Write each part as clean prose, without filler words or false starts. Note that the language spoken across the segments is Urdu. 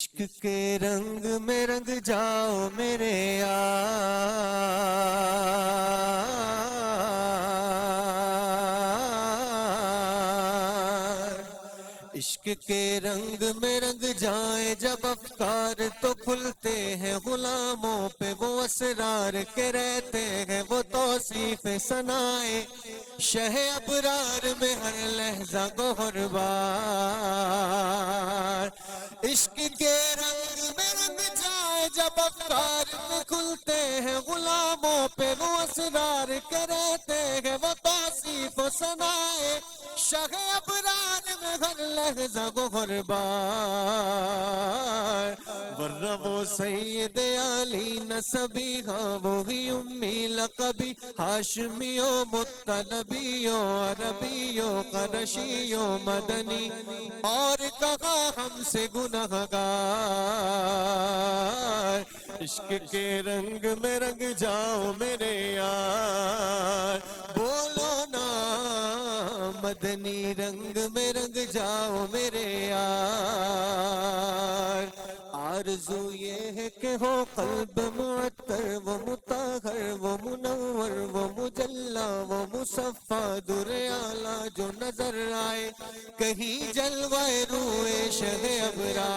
عشق کے رنگ میں رنگ جاؤ میرے یار، عشق کے رنگ میں رنگ جائیں جب افکار تو کھلتے ہیں غلاموں پہ وہ اسرار کے رہتے ہیں وہ توصیف ثنائے شہ ابرار میں ہر لحظہ گوہر بار۔ عشق کے رنگ میں رنگ جائے جب افکار میں کھلتے ہیں غلاموں پہ وہ اسرار کے رہتے ہیں وہ توصیف و ثنائے شہ ابرار میں ہر لحظہ گوہر بار۔ ورنہ وہ سید علی نسبی ہاں وہی امی لقبی ہاشمیوں مطلبیوں عربیوں قرشیوں مدنی اور کہا ہم سے گنہگار۔ عشق کے رنگ میں رنگ جاؤ میرے یار، بولو نا مدنی رنگ میں رنگ جاؤ میرے یار۔ آرزو یہ ہے کہ ہو قلب معطر وہ مطہر وہ منور وہ مجلہ وہ مصفہ در اعلیٰ جو نظر آئے کہیں جلوہ روئے شہ ابرار۔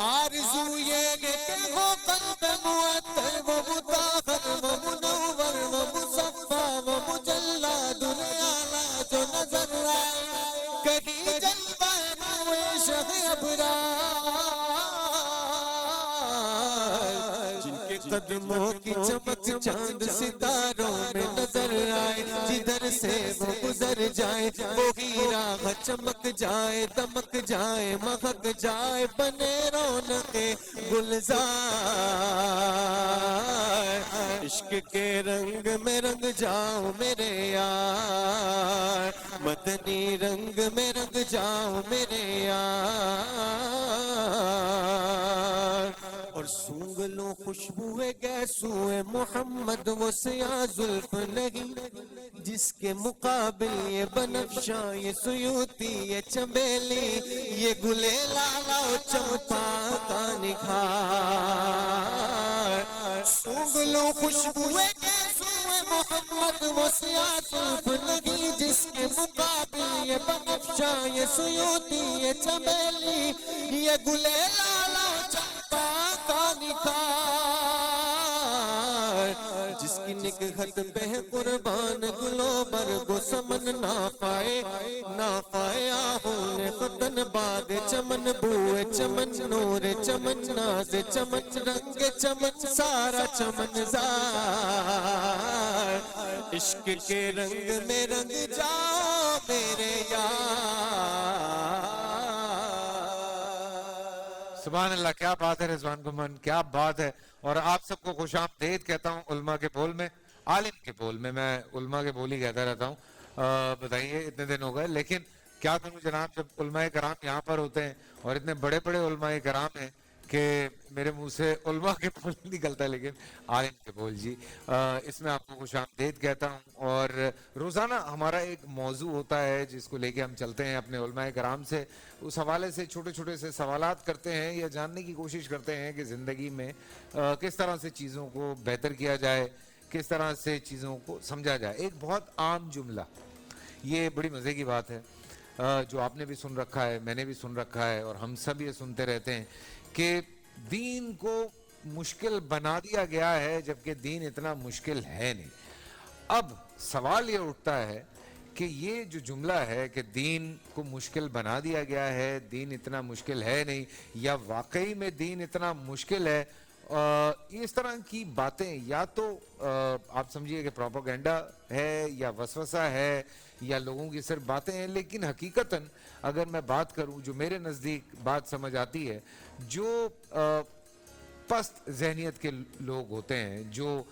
آرزو یہ ہے کہ ہو قلب معطر وہ مطہر وہ منور وہ مصفہ وہ مجلہ در اعلیٰ جو نظر آئے کہیں جلوہ روئے شہ ابرار۔ جن کے قدموں کی چمک چاند ستاروں میں نظر آئے جدھر سے وہ گزر جائے وہی راہ چمک جائے دمک جائے مہک جائے بنے رونق گلزار۔ عشق کے رنگ میں رنگ جاؤ میرے یار، مدنی رنگ میں رنگ جاؤ میرے یار۔ اور سونگ لو خوشبوئے گیسوئے محمد وہ سیاہ زلف نہیں جس کے مقابل یہ بنفشاں یہ سیوتی یہ چمیلی یہ گلے لالا و چمپا کا نکھار۔ سونگ لو خوشبوئے گیسوئے محمد وہ سیاہ زلف نہیں جس کے مقابل یہ بنفشاں یہ سیوتی یہ چمیلی یہ گلے لالا و چمپا کا نکھار۔ جس کی نگہت پہ قربان گلو برگو سمن نہ پائے آہون فتن باد چمن بوئے چمن نور چمن ناز چمن رنگ چمن سارا چمن زار۔ عشق کے رنگ میں رنگ جاؤ میرے یار۔ سبحان اللہ، کیا بات ہے رضوان گمان، کیا بات ہے۔ اور آپ سب کو خوش آمدید کہتا ہوں علماء کے بول میں، عالم کے بول میں علماء کے بول ہی کہتا رہتا ہوں۔ بتائیے اتنے دن ہو گئے، لیکن کیا کروں جناب، جب علماء کرام یہاں پر ہوتے ہیں اور اتنے بڑے بڑے علماء کرام ہیں کہ میرے منہ سے علماء کے بول نکلتا ہے لیکن عالم کے بول جی، اس میں آپ کو خوش آمدید کہتا ہوں۔ اور روزانہ ہمارا ایک موضوع ہوتا ہے جس کو لے کے ہم چلتے ہیں اپنے علماء کرام سے، اس حوالے سے چھوٹے چھوٹے سے سوالات کرتے ہیں یا جاننے کی کوشش کرتے ہیں کہ زندگی میں کس طرح سے چیزوں کو بہتر کیا جائے، کس طرح سے چیزوں کو سمجھا جائے۔ ایک بہت عام جملہ، یہ بڑی مزے کی بات ہے جو آپ نے بھی سن رکھا ہے، میں نے بھی سن رکھا ہے اور ہم سب یہ سنتے رہتے ہیں کہ دین کو مشکل بنا دیا گیا ہے جبکہ دین اتنا مشکل ہے نہیں۔ اب سوال یہ اٹھتا ہے کہ یہ جو جملہ ہے کہ دین کو مشکل بنا دیا گیا ہے، دین اتنا مشکل ہے نہیں، یا واقعی میں دین اتنا مشکل ہے، اس طرح کی باتیں یا تو آپ سمجھیے کہ پروپیگنڈا ہے یا وسوسہ ہے یا لوگوں کی صرف باتیں ہیں، لیکن حقیقتاً اگر میں بات کروں جو میرے نزدیک بات سمجھ آتی ہے، جو پست ذہنیت کے لوگ ہوتے ہیں، جو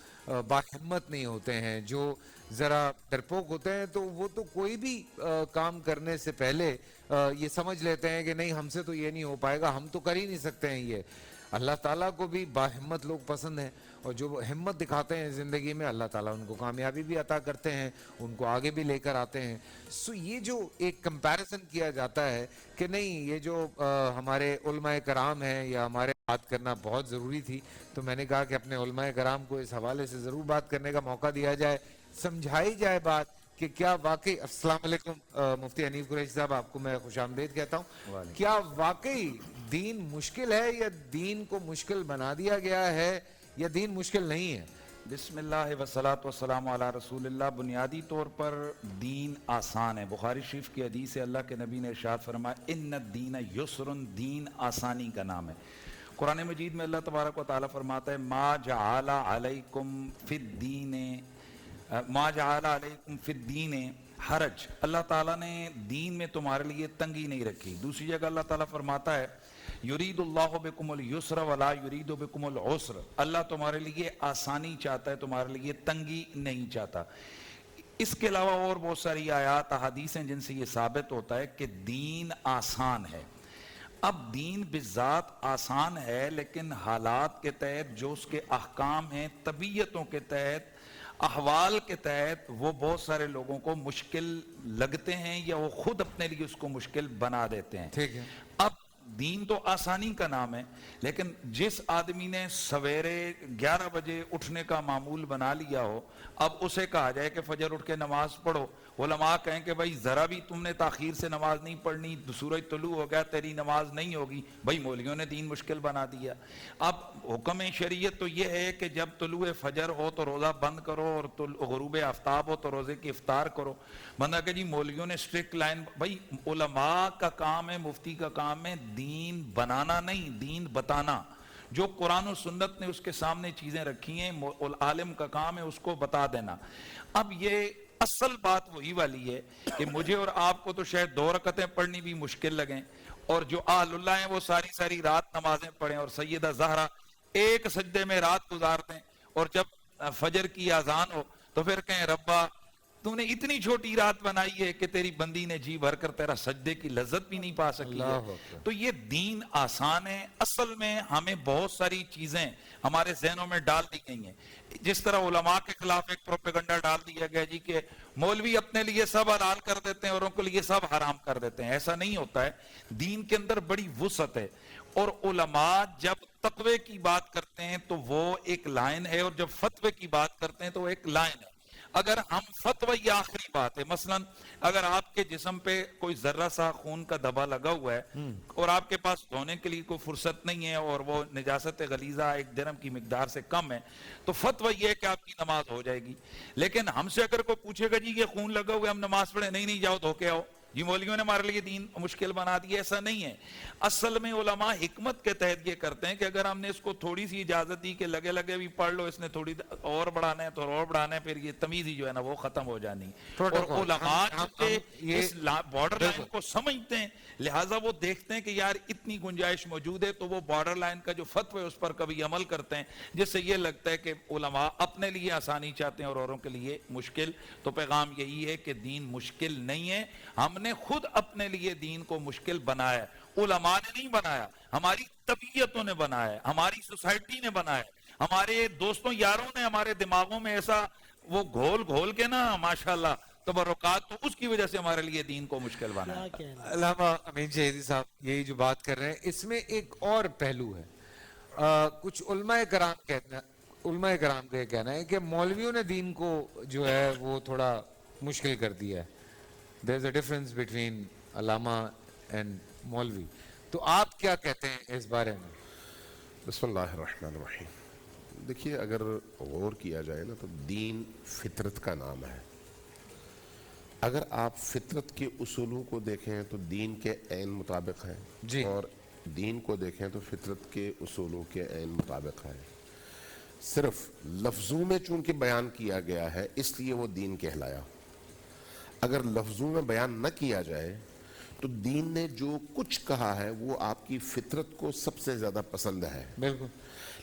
باہمت نہیں ہوتے ہیں، جو ذرا ڈرپوک ہوتے ہیں، تو وہ تو کوئی بھی کام کرنے سے پہلے یہ سمجھ لیتے ہیں کہ نہیں ہم سے تو یہ نہیں ہو پائے گا، ہم تو کر ہی نہیں سکتے ہیں یہ۔ اللہ تعالیٰ کو بھی باہمت لوگ پسند ہیں، اور جو ہمت دکھاتے ہیں زندگی میں اللہ تعالیٰ ان کو کامیابی بھی عطا کرتے ہیں، ان کو آگے بھی لے کر آتے ہیں. سو یہ جو ایک کمپیریزن کیا جاتا ہے کہ نہیں یہ جو ہمارے علماء کرام ہیں یا ہمارے بات کرنا بہت ضروری تھی، تو میں نے کہا کہ اپنے علماء کرام کو اس حوالے سے ضرور بات کرنے کا موقع دیا جائے، سمجھائی جائے بات کہ کیا واقعی. السلام علیکم مفتی حنیف قریشی صاحب، آپ کو میں خوش آمدید کہتا ہوں. کیا واقعی دین مشکل ہے یا دین کو مشکل بنا دیا گیا ہے یا دین مشکل نہیں ہے؟ بسم اللہ والصلاۃ والسلام علی رسول اللہ. بنیادی طور پر دین آسان ہے. بخاری شریف کی حدیث ہے، اللہ کے نبی نے ارشاد فرمایا ان الدین یسر، دین آسانی کا نام ہے. قرآن مجید میں اللہ تبارک و تعالیٰ فرماتا ہے ما جعل علیکم فی الدین ما جعل علیکم فی الدین حرج، اللہ تعالیٰ نے دین میں تمہارے لیے تنگی نہیں رکھی. دوسری جگہ اللہ تعالیٰ فرماتا ہے یرید اللہ بکم الیسر ولا یرید بکم العسر، اللہ تمہارے لیے آسانی چاہتا ہے، تمہارے لیے تنگی نہیں چاہتا. اس کے علاوہ اور بہت ساری آیات احادیث ہیں جن سے یہ ثابت ہوتا ہے کہ دین آسان ہے. اب دین بذات آسان ہے، لیکن حالات کے تحت جو اس کے احکام ہیں، طبیعتوں کے تحت، احوال کے تحت، وہ بہت سارے لوگوں کو مشکل لگتے ہیں یا وہ خود اپنے لیے اس کو مشکل بنا دیتے ہیں. ٹھیک ہے. اب دین تو آسانی کا نام ہے، لیکن جس آدمی نے سویرے 11 بجے اٹھنے کا معمول بنا لیا ہو، اب اسے کہا جائے کہ فجر اٹھ کے نماز پڑھو، علماء کہیں کہ بھائی ذرا بھی تم نے تاخیر سے نماز نہیں پڑھنی، سورج طلوع ہو گیا تیری نماز نہیں ہوگی. بھائی مولویوں نے دین مشکل بنا دیا. اب حکم شریعت تو یہ ہے کہ جب طلوع فجر ہو تو روزہ بند کرو اور غروب آفتاب ہو تو روزے کی افطار کرو. بندہ کہ جی مولویوں نے اسٹرکٹ لائن، بھائی علماء کا کام ہے، مفتی کا کام ہے دین بنانا نہیں، دین بتانا. جو قرآن و سنت نے اس کے سامنے چیزیں رکھی ہیں، عالم کا کام ہے اس کو بتا دینا. اب یہ اصل بات وہی والی ہے کہ مجھے اور آپ کو تو شاید 2 رکعتیں پڑھنی بھی مشکل لگیں، اور جو اہل اللہ ہیں وہ ساری رات نمازیں پڑھیں، اور سیدہ زہرا ایک سجدے میں رات گزار دیں، اور جب فجر کی اذان ہو تو پھر کہیں ربا تو نے اتنی چھوٹی رات بنائی ہے کہ تیری بندی نے جی بھر کر تیرا سجدے کی لذت بھی نہیں پا سکی ہے. تو یہ دین آسان ہے. اصل میں ہمیں بہت ساری چیزیں ہمارے ذہنوں میں ڈال دی گئی ہیں. جس طرح علماء کے خلاف ایک پروپیگنڈا ڈال دیا گیا جی کہ مولوی اپنے لیے سب حلال کر دیتے ہیں اور ان کے لیے سب حرام کر دیتے ہیں. ایسا نہیں ہوتا ہے. دین کے اندر بڑی وسعت ہے، اور علماء جب تقوی کی بات کرتے ہیں تو وہ ایک لائن ہے، اور جب فتوے کی بات کرتے ہیں تو وہ ایک لائن ہے. اگر ہم فتوی یہ آخری بات ہے، مثلا اگر آپ کے جسم پہ کوئی ذرہ سا خون کا دھبا لگا ہوا ہے اور آپ کے پاس دھونے کے لیے کوئی فرصت نہیں ہے اور وہ نجاست غلیظہ 1 درہم کی مقدار سے کم ہے، تو فتوی یہ ہے کہ آپ کی نماز ہو جائے گی. لیکن ہم سے اگر کوئی پوچھے گا جی یہ خون لگا ہوا ہے ہم نماز پڑھیں، نہیں جاؤ دھو کے آؤ، جی مولویوں نے ہمارے لیے دین مشکل بنا دیا. ایسا نہیں ہے. اصل میں علماء حکمت کے تحت یہ کرتے ہیں کہ اگر ہم نے اس کو تھوڑی سی اجازت دی کہ لگے لگے بھی پڑھ لو، اس نے تھوڑی اور بڑھانا ہے تو اور بڑھانا ہے، پھر یہ تمیز ہی جو ہے نا وہ ختم ہو جانی. اور علماء اس بارڈر لائن کو سمجھتے ہیں، لہٰذا وہ دیکھتے ہیں کہ یار اتنی گنجائش موجود ہے تو وہ بارڈر لائن کا جو فتوی ہے اس پر کبھی عمل کرتے ہیں، جس سے یہ لگتا ہے کہ علماء اپنے لیے آسانی چاہتے ہیں اور اوروں کے لیے مشکل. تو پیغام یہی ہے کہ دین مشکل نہیں ہے، ہم نے خود اپنے لیے دین کو مشکل بنایا. علماء نے نہیں بنایا، ہماری طبیعتوں نے بنایا، ہماری سوسائٹی نے بنایا، ہمارے دوستوں یاروں نے ہمارے دماغوں میں ایسا وہ گھول کے نا ماشاءاللہ تبرکات، تو اس کی وجہ سے ہمارے لیے دین کو مشکل بنایا. علامہ امین شہیدی صاحب یہی جو بات کر رہے ہیں اس میں ایک اور پہلو ہے. کچھ علماء کرام کا یہ کہنا ہے کہ مولویوں نے دین کو جو ہے وہ تھوڑا مشکل کر دیا ہے. there is a difference between Allama and مولوی. تو آپ کیا کہتے ہیں اس بارے میں؟ بسم اللہ الرحمن الرحیم. دیکھیے اگر غور کیا جائے نا تو دین فطرت کا نام ہے. اگر آپ فطرت کے اصولوں کو دیکھیں تو دین کے عین مطابق ہے جی، اور دین کو دیکھیں تو فطرت کے اصولوں کے عین مطابق ہے. صرف لفظوں میں چونکہ بیان کیا گیا ہے اس لیے وہ دین کہلایا. اگر لفظوں میں بیان نہ کیا جائے تو دین نے جو کچھ کہا ہے وہ آپ کی فطرت کو سب سے زیادہ پسند ہے. بالکل.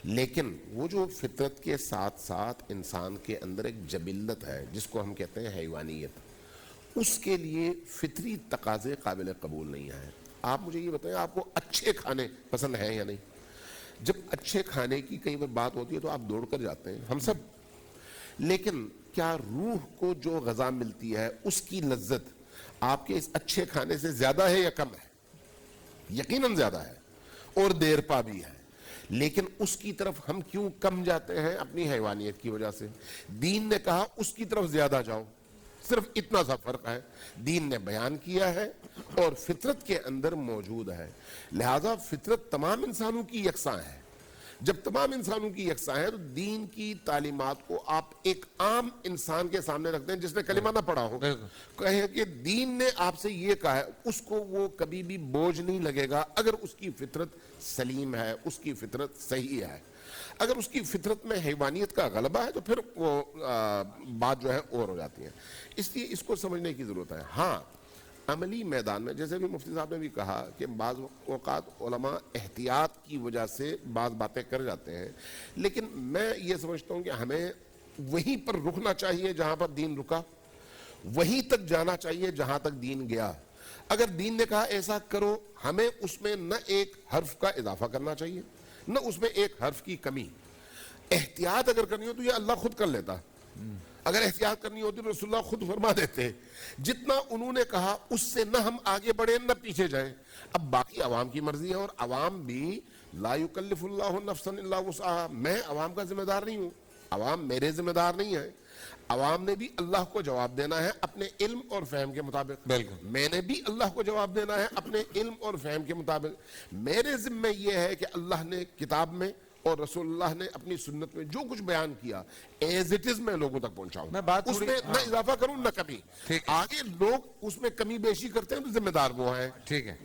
لیکن وہ جو فطرت کے ساتھ ساتھ انسان کے اندر ایک جبلت ہے جس کو ہم کہتے ہیں حیوانیت، اس کے لیے فطری تقاضے قابل قبول نہیں ہیں. آپ مجھے یہ بتائیں آپ کو اچھے کھانے پسند ہیں یا نہیں؟ جب اچھے کھانے کی کئی بار بات ہوتی ہے تو آپ دوڑ کر جاتے ہیں ہم سب, لیکن کیا روح کو جو غذا ملتی ہے اس کی لذت آپ کے اس اچھے کھانے سے زیادہ ہے یا کم ہے؟ یقیناً زیادہ ہے اور دیر پا بھی ہے, لیکن اس کی طرف ہم کیوں کم جاتے ہیں؟ اپنی حیوانیت کی وجہ سے. دین نے کہا اس کی طرف زیادہ جاؤ, صرف اتنا سا فرق ہے, دین نے بیان کیا ہے اور فطرت کے اندر موجود ہے, لہذا فطرت تمام انسانوں کی یکساں ہے. جب تمام انسانوں کی یکساں ہے تو دین کی تعلیمات کو آپ ایک عام انسان کے سامنے رکھتے ہیں جس نے کلمہ نہ پڑھا ہو, کہیں کہ دین نے آپ سے یہ کہا ہے, اس کو وہ کبھی بھی بوجھ نہیں لگے گا اگر اس کی فطرت سلیم ہے, اس کی فطرت صحیح ہے. اگر اس کی فطرت میں حیوانیت کا غلبہ ہے تو پھر وہ بات جو ہے اور ہو جاتی ہے. اس لیے اس کو سمجھنے کی ضرورت ہے. ہاں عملی میدان میں جیسے بھی مفتی صاحب نے بھی کہا کہ بعض اوقات علماء احتیاط کی وجہ سے بعض باتیں کر جاتے ہیں, لیکن میں یہ سمجھتا ہوں کہ ہمیں وہیں پر رکنا چاہیے جہاں پر دین رکا, وہیں تک جانا چاہیے جہاں تک دین گیا. اگر دین نے کہا ایسا کرو, ہمیں اس میں نہ ایک حرف کا اضافہ کرنا چاہیے نہ اس میں ایک حرف کی کمی. احتیاط اگر کرنی ہو تو یہ اللہ خود کر لیتا, اگر احتیاط کرنی ہوتی تو رسول اللہ خود فرما دیتے. جتنا انہوں نے کہا اس سے نہ ہم آگے بڑھیں نہ پیچھے جائیں. اب باقی عوام کی مرضی ہے, اور عوام بھی لا یکلف اللہ نفسا الا وسعها, میں عوام کا ذمہ دار نہیں ہوں, عوام میرے ذمہ دار نہیں ہے. عوام نے بھی اللہ کو جواب دینا ہے اپنے علم اور فہم کے مطابق, میں نے بھی اللہ کو جواب دینا ہے اپنے علم اور فہم کے مطابق. میرے ذمہ یہ ہے کہ اللہ نے کتاب میں اور رسول اللہ نے اپنی سنت میں جو کچھ بیان کیا ایز اٹ از میں لوگوں تک پہنچاؤں, اس میں نہ اضافہ کروں نہ کمی. آگے لوگ اس میں کمی بیشی کرتے ہیں تو ذمہ دار وہ ہیں. ٹھیک ہے,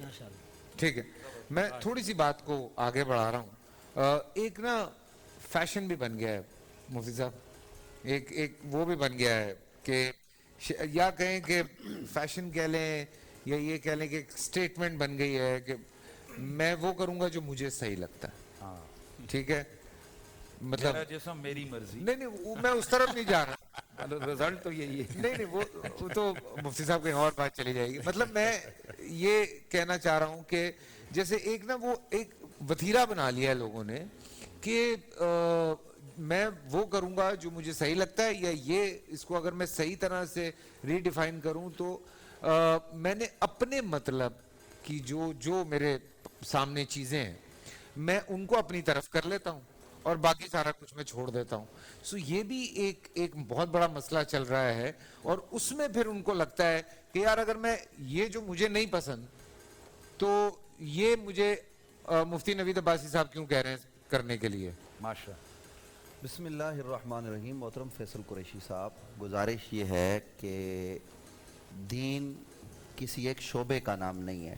ٹھیک ہے, میں تھوڑی سی بات کو آگے بڑھا رہا ہوں. ایک نا فیشن بھی بن گیا ہے مفتی صاحب, ایک وہ بھی بن گیا ہے کہ یا کہیں کہ فیشن کہہ لیں یا یہ کہہ لیں کہ ایک سٹیٹمنٹ بن گئی ہے کہ میں وہ کروں گا جو مجھے صحیح لگتا ہے. ٹھیک ہے, مطلب جیسا میری مرضی. نہیں میں اس طرف نہیں جا رہا, رزلٹ تو یہی ہے. نہیں وہ تو مفتی صاحب کہیں اور بات چلی جائے گی. مطلب میں یہ کہنا چاہ رہا ہوں کہ جیسے ایک نا وہ ایک وتیرہ بنا لیا ہے لوگوں نے کہ میں وہ کروں گا جو مجھے صحیح لگتا ہے, یا یہ اس کو اگر میں صحیح طرح سے ری ڈیفائن کروں تو میں نے اپنے مطلب کی جو میرے سامنے چیزیں ہیں میں ان کو اپنی طرف کر لیتا ہوں اور باقی سارا کچھ میں چھوڑ دیتا ہوں. سو یہ بھی ایک بہت بڑا مسئلہ چل رہا ہے, اور اس میں پھر ان کو لگتا ہے کہ یار اگر میں یہ جو مجھے نہیں پسند تو یہ مجھے مفتی نوید عباسی صاحب کیوں کہہ رہے ہیں کرنے کے لیے. ماشاء بسم اللہ الرحمن الرحیم. محترم فیصل قریشی صاحب, گزارش یہ ہے کہ دین کسی ایک شعبے کا نام نہیں ہے,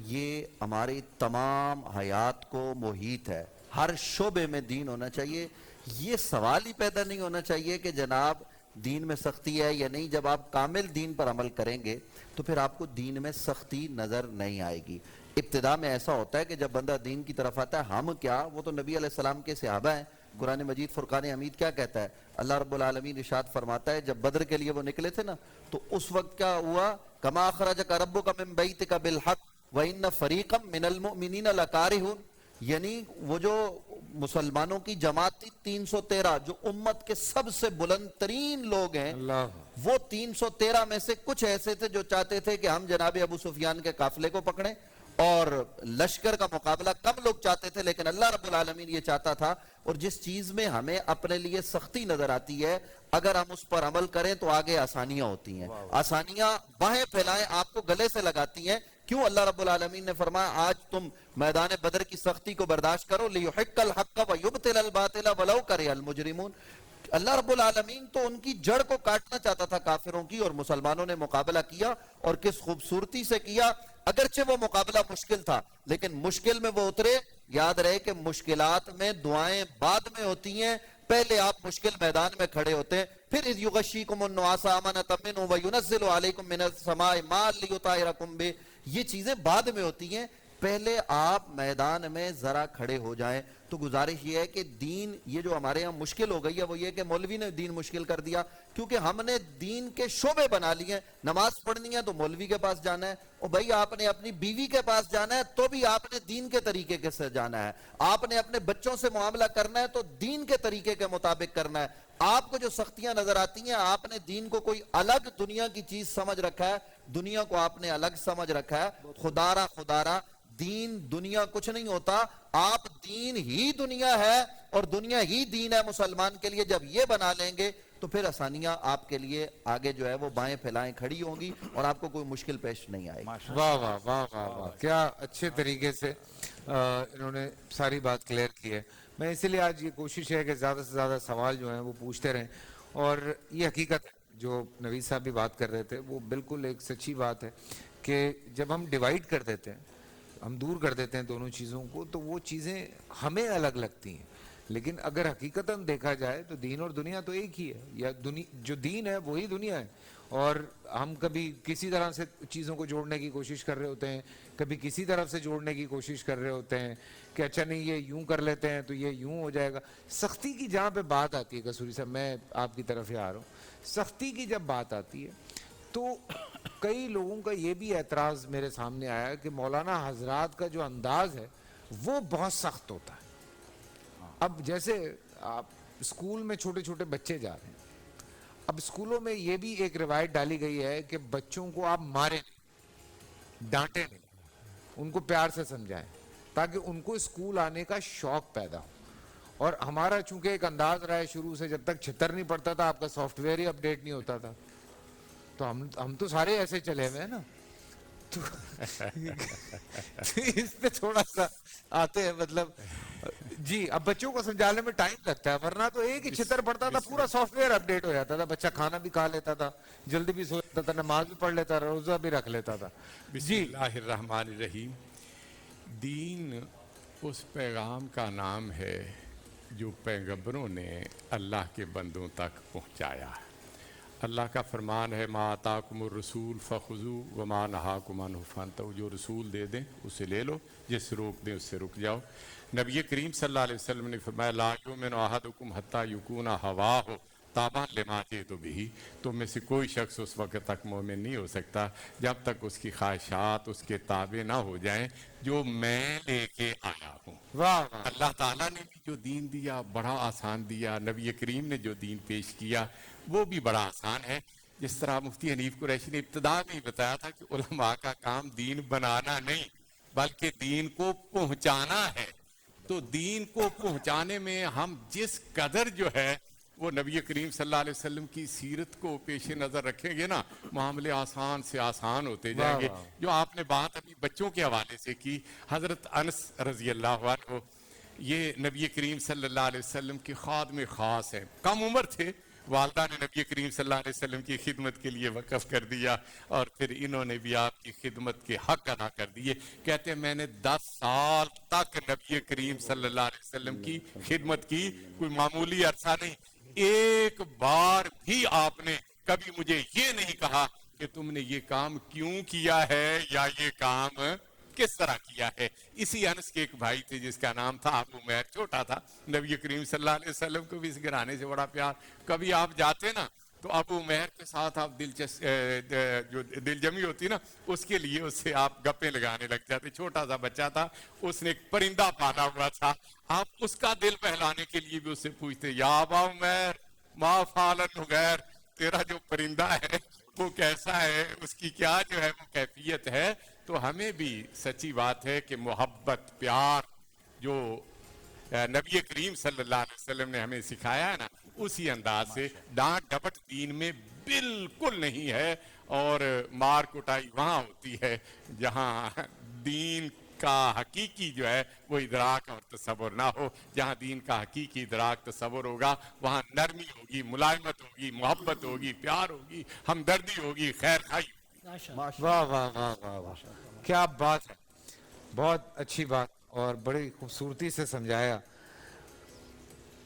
یہ ہماری تمام حیات کو محیط ہے. ہر شعبے میں دین ہونا چاہیے. یہ سوال ہی پیدا نہیں ہونا چاہیے کہ جناب دین میں سختی ہے یا نہیں. جب آپ کامل دین پر عمل کریں گے تو پھر آپ کو دین میں سختی نظر نہیں آئے گی. ابتدا میں ایسا ہوتا ہے کہ جب بندہ دین کی طرف آتا ہے, ہم کیا, وہ تو نبی علیہ السلام کے صحابہ ہیں. قرآن مجید فرقان حمید کیا کہتا ہے؟ اللہ رب العالمین ارشاد فرماتا ہے جب بدر کے لیے وہ نکلے تھے نا تو اس وقت کیا ہوا, کما اخرجک ربک من بیتک بالحق وَإِنَّ فَرِيقًا مِّنَ الْمُؤْمِنِينَ لَكَارِهُونَ. یعنی وہ جو مسلمانوں کی جماعت تھی 313, جو امت کے سب سے بلند ترین لوگ ہیں, وہ 313 میں سے کچھ ایسے تھے جو چاہتے تھے کہ ہم جناب ابو سفیان کے قافلے کو پکڑیں, اور لشکر کا مقابلہ کم لوگ چاہتے تھے, لیکن اللہ رب العالمین یہ چاہتا تھا. اور جس چیز میں ہمیں اپنے لیے سختی نظر آتی ہے اگر ہم اس پر عمل کریں تو آگے آسانیاں ہوتی ہیں. آسانیاں باہیں پھیلائیں آپ کو گلے سے لگاتی ہیں. کیوں اللہ رب العالمین نے فرمایا آج تم میدان بدر کی سختی کو برداشت کرو, لِيُحِقَّ الْحَقَّ وَيُبْطِلَ الْبَاطِلَ وَلَوْ كَرِهَ الْمُجْرِمُونَ. اللہ رب العالمین تو ان کی جڑ کو کاٹنا چاہتا تھا کافروں کی, اور مسلمانوں نے مقابلہ کیا, اور کس خوبصورتی سے کیا. اگرچہ وہ مقابلہ مشکل تھا لیکن مشکل میں وہ اترے. یاد رہے کہ مشکلات میں دعائیں بعد میں ہوتی ہیں, پہلے آپ مشکل میدان میں کھڑے ہوتے ہیں. پھر اذ یغشیکم النعاس امنۃ منہ وینزل علیکم من السماء ماء لیطہرکم بہ, یہ چیزیں بعد میں ہوتی ہیں. پہلے آپ میدان میں ذرا کھڑے ہو جائیں. تو گزارش یہ ہے کہ دین یہ جو ہمارے یہاں مشکل ہو گئی ہے وہ یہ کہ مولوی نے دین مشکل کر دیا, کیونکہ ہم نے دین کے شعبے بنا لیے ہیں. نماز پڑھنی ہے تو مولوی کے پاس جانا ہے, اور بھائی آپ نے اپنی بیوی کے پاس جانا ہے تو بھی آپ نے دین کے طریقے کے سے جانا ہے. آپ نے اپنے بچوں سے معاملہ کرنا ہے تو دین کے طریقے کے مطابق کرنا ہے. آپ کو جو سختیاں نظر آتی ہیں, آپ نے دین کو کوئی الگ دنیا کی چیز سمجھ رکھا ہے, دنیا کو آپ نے الگ سمجھ رکھا ہے. خدارا دین دنیا کچھ نہیں ہوتا, آپ دین ہی دنیا ہے اور دنیا ہی دین ہے مسلمان کے لیے. جب یہ بنا لیں گے تو پھر آسانیاں آپ کے لیے آگے جو ہے وہ بائیں پھیلائیں کھڑی ہوں گی اور آپ کو کوئی مشکل پیش نہیں آئے گی. واہ واہ واہ واہ واہ, کیا اچھے طریقے سے انہوں نے ساری بات کلیئر کی ہے. میں اسی لیے آج یہ کوشش ہے کہ زیادہ سے زیادہ سوال جو ہیں وہ پوچھتے رہیں. اور یہ حقیقت ہے جو نوید صاحب بھی بات کر رہے تھے, وہ بالکل ایک سچی بات ہے کہ جب ہم ڈیوائیڈ کر دیتے ہیں, ہم دور کر دیتے ہیں دونوں چیزوں کو, تو وہ چیزیں ہمیں الگ لگتی ہیں. لیکن اگر حقیقتاً دیکھا جائے تو دین اور دنیا تو ایک ہی ہے, یا جو دین ہے وہی دنیا ہے. اور ہم کبھی کسی طرح سے چیزوں کو جوڑنے کی کوشش کر رہے ہوتے ہیں, کبھی کسی طرف سے جوڑنے کی کوشش کر رہے ہوتے ہیں کہ اچھا نہیں یہ یوں کر لیتے ہیں تو یہ یوں ہو جائے گا. سختی کی جہاں پہ بات آتی ہے قصوری صاحب, میں آپ کی طرف ہی آ رہا ہوں, سختی کی جب بات آتی ہے تو کئی لوگوں کا یہ بھی اعتراض میرے سامنے آیا کہ مولانا حضرات کا جو انداز ہے وہ بہت سخت ہوتا ہے. اب جیسے آپ اسکول میں چھوٹے چھوٹے بچے جا رہے ہیں, اب اسکولوں میں یہ بھی ایک روایت ڈالی گئی ہے کہ بچوں کو آپ ماریں نہیں, ڈانٹیں نہیں, ان کو پیار سے سمجھائیں تاکہ ان کو اسکول آنے کا شوق پیدا ہو. اور ہمارا چونکہ ایک انداز رہا ہے شروع سے, جب تک چھتر نہیں پڑتا تھا آپ کا سافٹ ویئر ہی اپڈیٹ نہیں ہوتا تھا, تو ہم تو سارے ایسے چلے ہوئے ہیں نا. تو اس پہ تھوڑا سا آتے ہیں, مطلب جی اب بچوں کو سمجھانے میں ٹائم لگتا ہے, ورنہ تو ایک ہی چھتر پڑتا تھا پورا سافٹ ویئر اپڈیٹ ہو جاتا تھا, بچہ کھانا بھی کھا لیتا تھا, جلدی بھی سو جاتا تھا, نماز بھی پڑھ لیتا تھا, روزہ بھی رکھ لیتا تھا. بسم اللہ الرحمن الرحیم. دین اس پیغام کا نام ہے جو پیغمبروں نے اللہ کے بندوں تک پہنچایا ہے. اللہ کا فرمان ہے ما آتاکم الرسول فخذوا وما نہاکم عنہ فانتہوا, جو رسول دے دیں اسے لے لو, جس سے روک دیں اس سے رک جاؤ. نبی کریم صلی اللہ علیہ وسلم نے فرمایا لا یؤمن احدکم حتی یکون ہواہ تابعا لما جئت بہ, تم میں سے کوئی شخص اس وقت تک مومن نہیں ہو سکتا جب تک اس کی خواہشات اس کے تابع نہ ہو جائیں جو میں لے کے آیا ہوں. اللہ تعالیٰ نے بھی جو دین دیا بڑا آسان دیا, نبی کریم نے جو دین پیش کیا وہ بھی بڑا آسان ہے. جس طرح مفتی حنیف قریشی نے ابتدا میں بتایا تھا کہ علماء کا کام دین بنانا نہیں بلکہ دین کو پہنچانا ہے. تو دین کو پہنچانے میں ہم جس قدر جو ہے وہ نبی کریم صلی اللہ علیہ وسلم کی سیرت کو پیش نظر رکھیں گے نا, معاملے آسان سے آسان ہوتے جائیں گے. جو آپ نے بات ابھی بچوں کے حوالے سے کی, حضرت انس رضی اللہ عنہ یہ نبی کریم صلی اللہ علیہ وسلم کے خادم خاص ہیں, کم عمر تھے, والدہ نے نبی کریم صلی اللہ علیہ وسلم کی خدمت کے لیے وقف کر دیا اور پھر انہوں نے بھی آپ کی خدمت کے حق ادا کر دیے. کہتے ہیں میں نے 10 سال تک نبی کریم صلی اللہ علیہ وسلم کی خدمت کی, کوئی معمولی عرصہ نہیں. ایک بار بھی آپ نے کبھی مجھے یہ نہیں کہا کہ تم نے یہ کام کیوں کیا ہے یا یہ کام کس طرح کیا ہے. اسی انس کے ایک بھائی تھے جس کا نام تھا ابو مہر, چھوٹا تھا, نبی کریم صلی اللہ علیہ وسلم کو بھی اس گھرانے سے بڑا پیار. کبھی آپ جاتے نا تو ابو مہر کے ساتھ آپ جو دل جمی ہوتی نا اس کے لیے اس سے آپ گپیں لگانے لگ جاتے. چھوٹا سا بچہ تھا, اس نے ایک پرندہ پالا ہوا تھا, آپ اس کا دل بہلانے کے لیے بھی اس سے پوچھتے یا ابا عمیر ما فعل النغیر, تیرا جو پرندہ ہے وہ کیسا ہے, اس کی کیا جو ہے وہ کیفیت ہے. تو ہمیں بھی سچی بات ہے کہ محبت پیار جو نبی کریم صلی اللہ علیہ وسلم نے ہمیں سکھایا ہے نا اسی انداز سے ڈانٹ ڈپٹ دین میں بالکل نہیں ہے. اور مار کٹائی وہاں ہوتی ہے جہاں دین کا حقیقی جو ہے وہ ادراک اور تصور نہ ہو. جہاں دین کا حقیقی ادراک تصور ہوگا وہاں نرمی ہوگی, ملائمت ہوگی, محبت ہوگی, پیار ہوگی, ہمدردی ہوگی, خیر خواہی. واہ واہ واہ واہ واہ, کیا بات ہے, بہت اچھی بات اور بڑی خوبصورتی سے سمجھایا.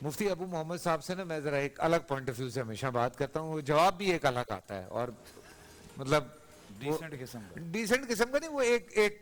مفتی ابو محمد صاحب سے نا میں ذرا ایک الگ پوائنٹ آف ویو سے ہمیشہ بات کرتا ہوں, جواب بھی ایک الگ آتا ہے اور مطلب ڈیسنٹ قسم کا نہیں, وہ ایک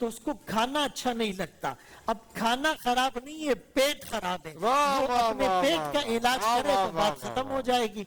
تو اس کو کھانا اچھا نہیں لگتا. اب کھانا خراب نہیں ہے, پیٹ خراب ہے, واہ وہ واہ اپنے واہ پیٹ واہ کا علاج واہ کرے واہ تو واہ بات واہ ختم ہو جائے گی.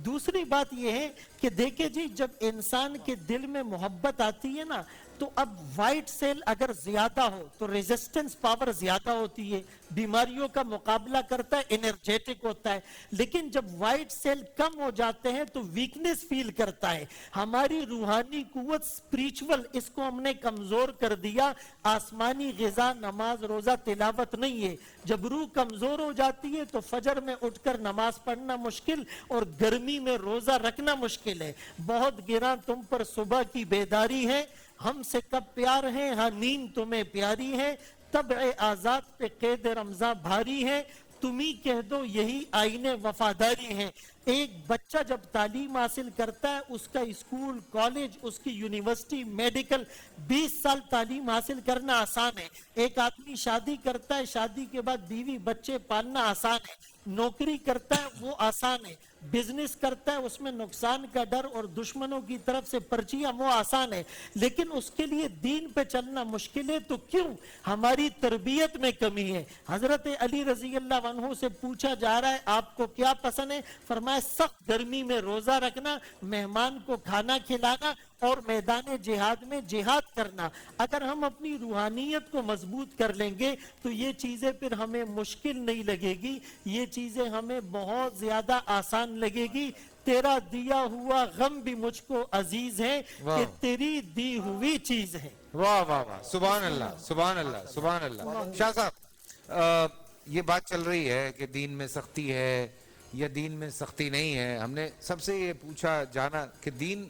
دوسری بات یہ ہے کہ دیکھیں جی, جب انسان کے دل میں محبت آتی ہے نا, تو اب وائٹ سیل اگر زیادہ ہو تو ریزسٹنس پاور زیادہ ہوتی ہے, بیماریوں کا مقابلہ کرتا ہے, انرجیٹک ہوتا ہے. لیکن جب وائٹ سیل کم ہو جاتے ہیں تو ویکنس فیل کرتا ہے. ہماری روحانی قوت اسپریچول, اس کو ہم نے کمزور کر دیا. آسمانی غذا نماز روزہ تلاوت نہیں ہے. جب روح کمزور ہو جاتی ہے تو فجر میں اٹھ کر نماز پڑھنا مشکل, اور گرمی میں روزہ رکھنا مشکل ہے. بہت گراں تم پر صبح کی بیداری ہے, ہم سے کب پیار ہے, ہاں نیند تمہیں پیاری ہے. طبع آزاد پہ قید رمضاں بھاری ہے, تم ہی کہہ دو یہی آئین وفاداری ہے. ایک بچہ جب تعلیم حاصل کرتا ہے, اس کا اسکول, کالج, اس کی یونیورسٹی, میڈیکل, 20 سال تعلیم حاصل کرنا آسان ہے. ایک آدمی شادی کرتا ہے, شادی کے بعد بیوی بچے پالنا آسان ہے. نوکری کرتا ہے وہ آسان ہے. بزنس کرتا ہے, اس میں نقصان کا ڈر اور دشمنوں کی طرف سے پرچیاں, وہ آسان ہے. لیکن اس کے لیے دین پہ چلنا مشکل ہے. تو کیوں؟ ہماری تربیت میں کمی ہے. حضرت علی رضی اللہ عنہ سے پوچھا جا رہا ہے آپ کو کیا پسند ہے؟ فرمایا سخت گرمی میں روزہ رکھنا, مہمان کو کھانا کھلانا, اور میدان جہاد میں جہاد کرنا. اگر ہم اپنی روحانیت کو مضبوط کر لیں گے تو یہ چیزیں پھر ہمیں مشکل نہیں لگے گی, یہ چیزیں ہمیں بہت زیادہ آسان لگے گی. تیرا دیا ہوا غم بھی مجھ کو عزیز ہے کہ تیری دی ہوئی چیز ہے. واہ واہ واہ, سبحان اللہ, سبحان اللہ, سبحان اللہ. شاہ صاحب, یہ بات چل رہی ہے کہ دین میں سختی ہے یا دین میں سختی نہیں ہے. ہم نے سب سے یہ پوچھا جانا کہ دین,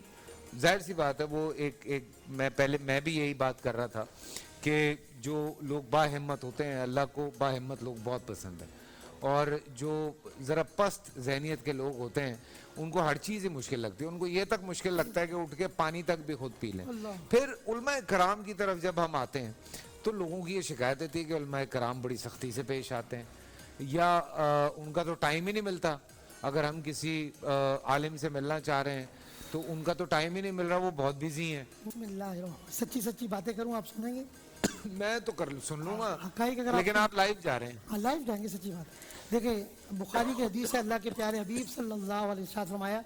ظاہر سی بات ہے وہ ایک میں بھی یہی بات کر رہا تھا کہ جو لوگ با ہمت ہوتے ہیں, اللہ کو با ہمت لوگ بہت پسند ہیں, اور جو ذرا پست ذہنیت کے لوگ ہوتے ہیں ان کو ہر چیز ہی مشکل لگتی ہے. ان کو یہ تک مشکل لگتا ہے کہ اٹھ کے پانی تک بھی خود پی لیں. پھر علماء کرام کی طرف جب ہم آتے ہیں تو لوگوں کی یہ شکایت ہوتی ہے کہ علماء کرام بڑی سختی سے پیش آتے ہیں, یا ان کا تو ٹائم ہی نہیں ملتا. اگر ہم کسی عالم سے ملنا چاہ رہے ہیں تو ان کا تو ٹائم ہی نہیں مل رہا, وہ بہت بیزی ہیں. بسم اللہ, سچی باتیں کروں, آپ سنیں گے؟ میں تو سن لوں گا, حقائق اگر لیکن آپ لائیو جا رہے ہیں. ہاں لائیو جائیں گے. سچی بات دیکھیں, بخاری کی حدیث ہے, اللہ کے پیارے حبیب صلی اللہ علیہ وسلم فرمایا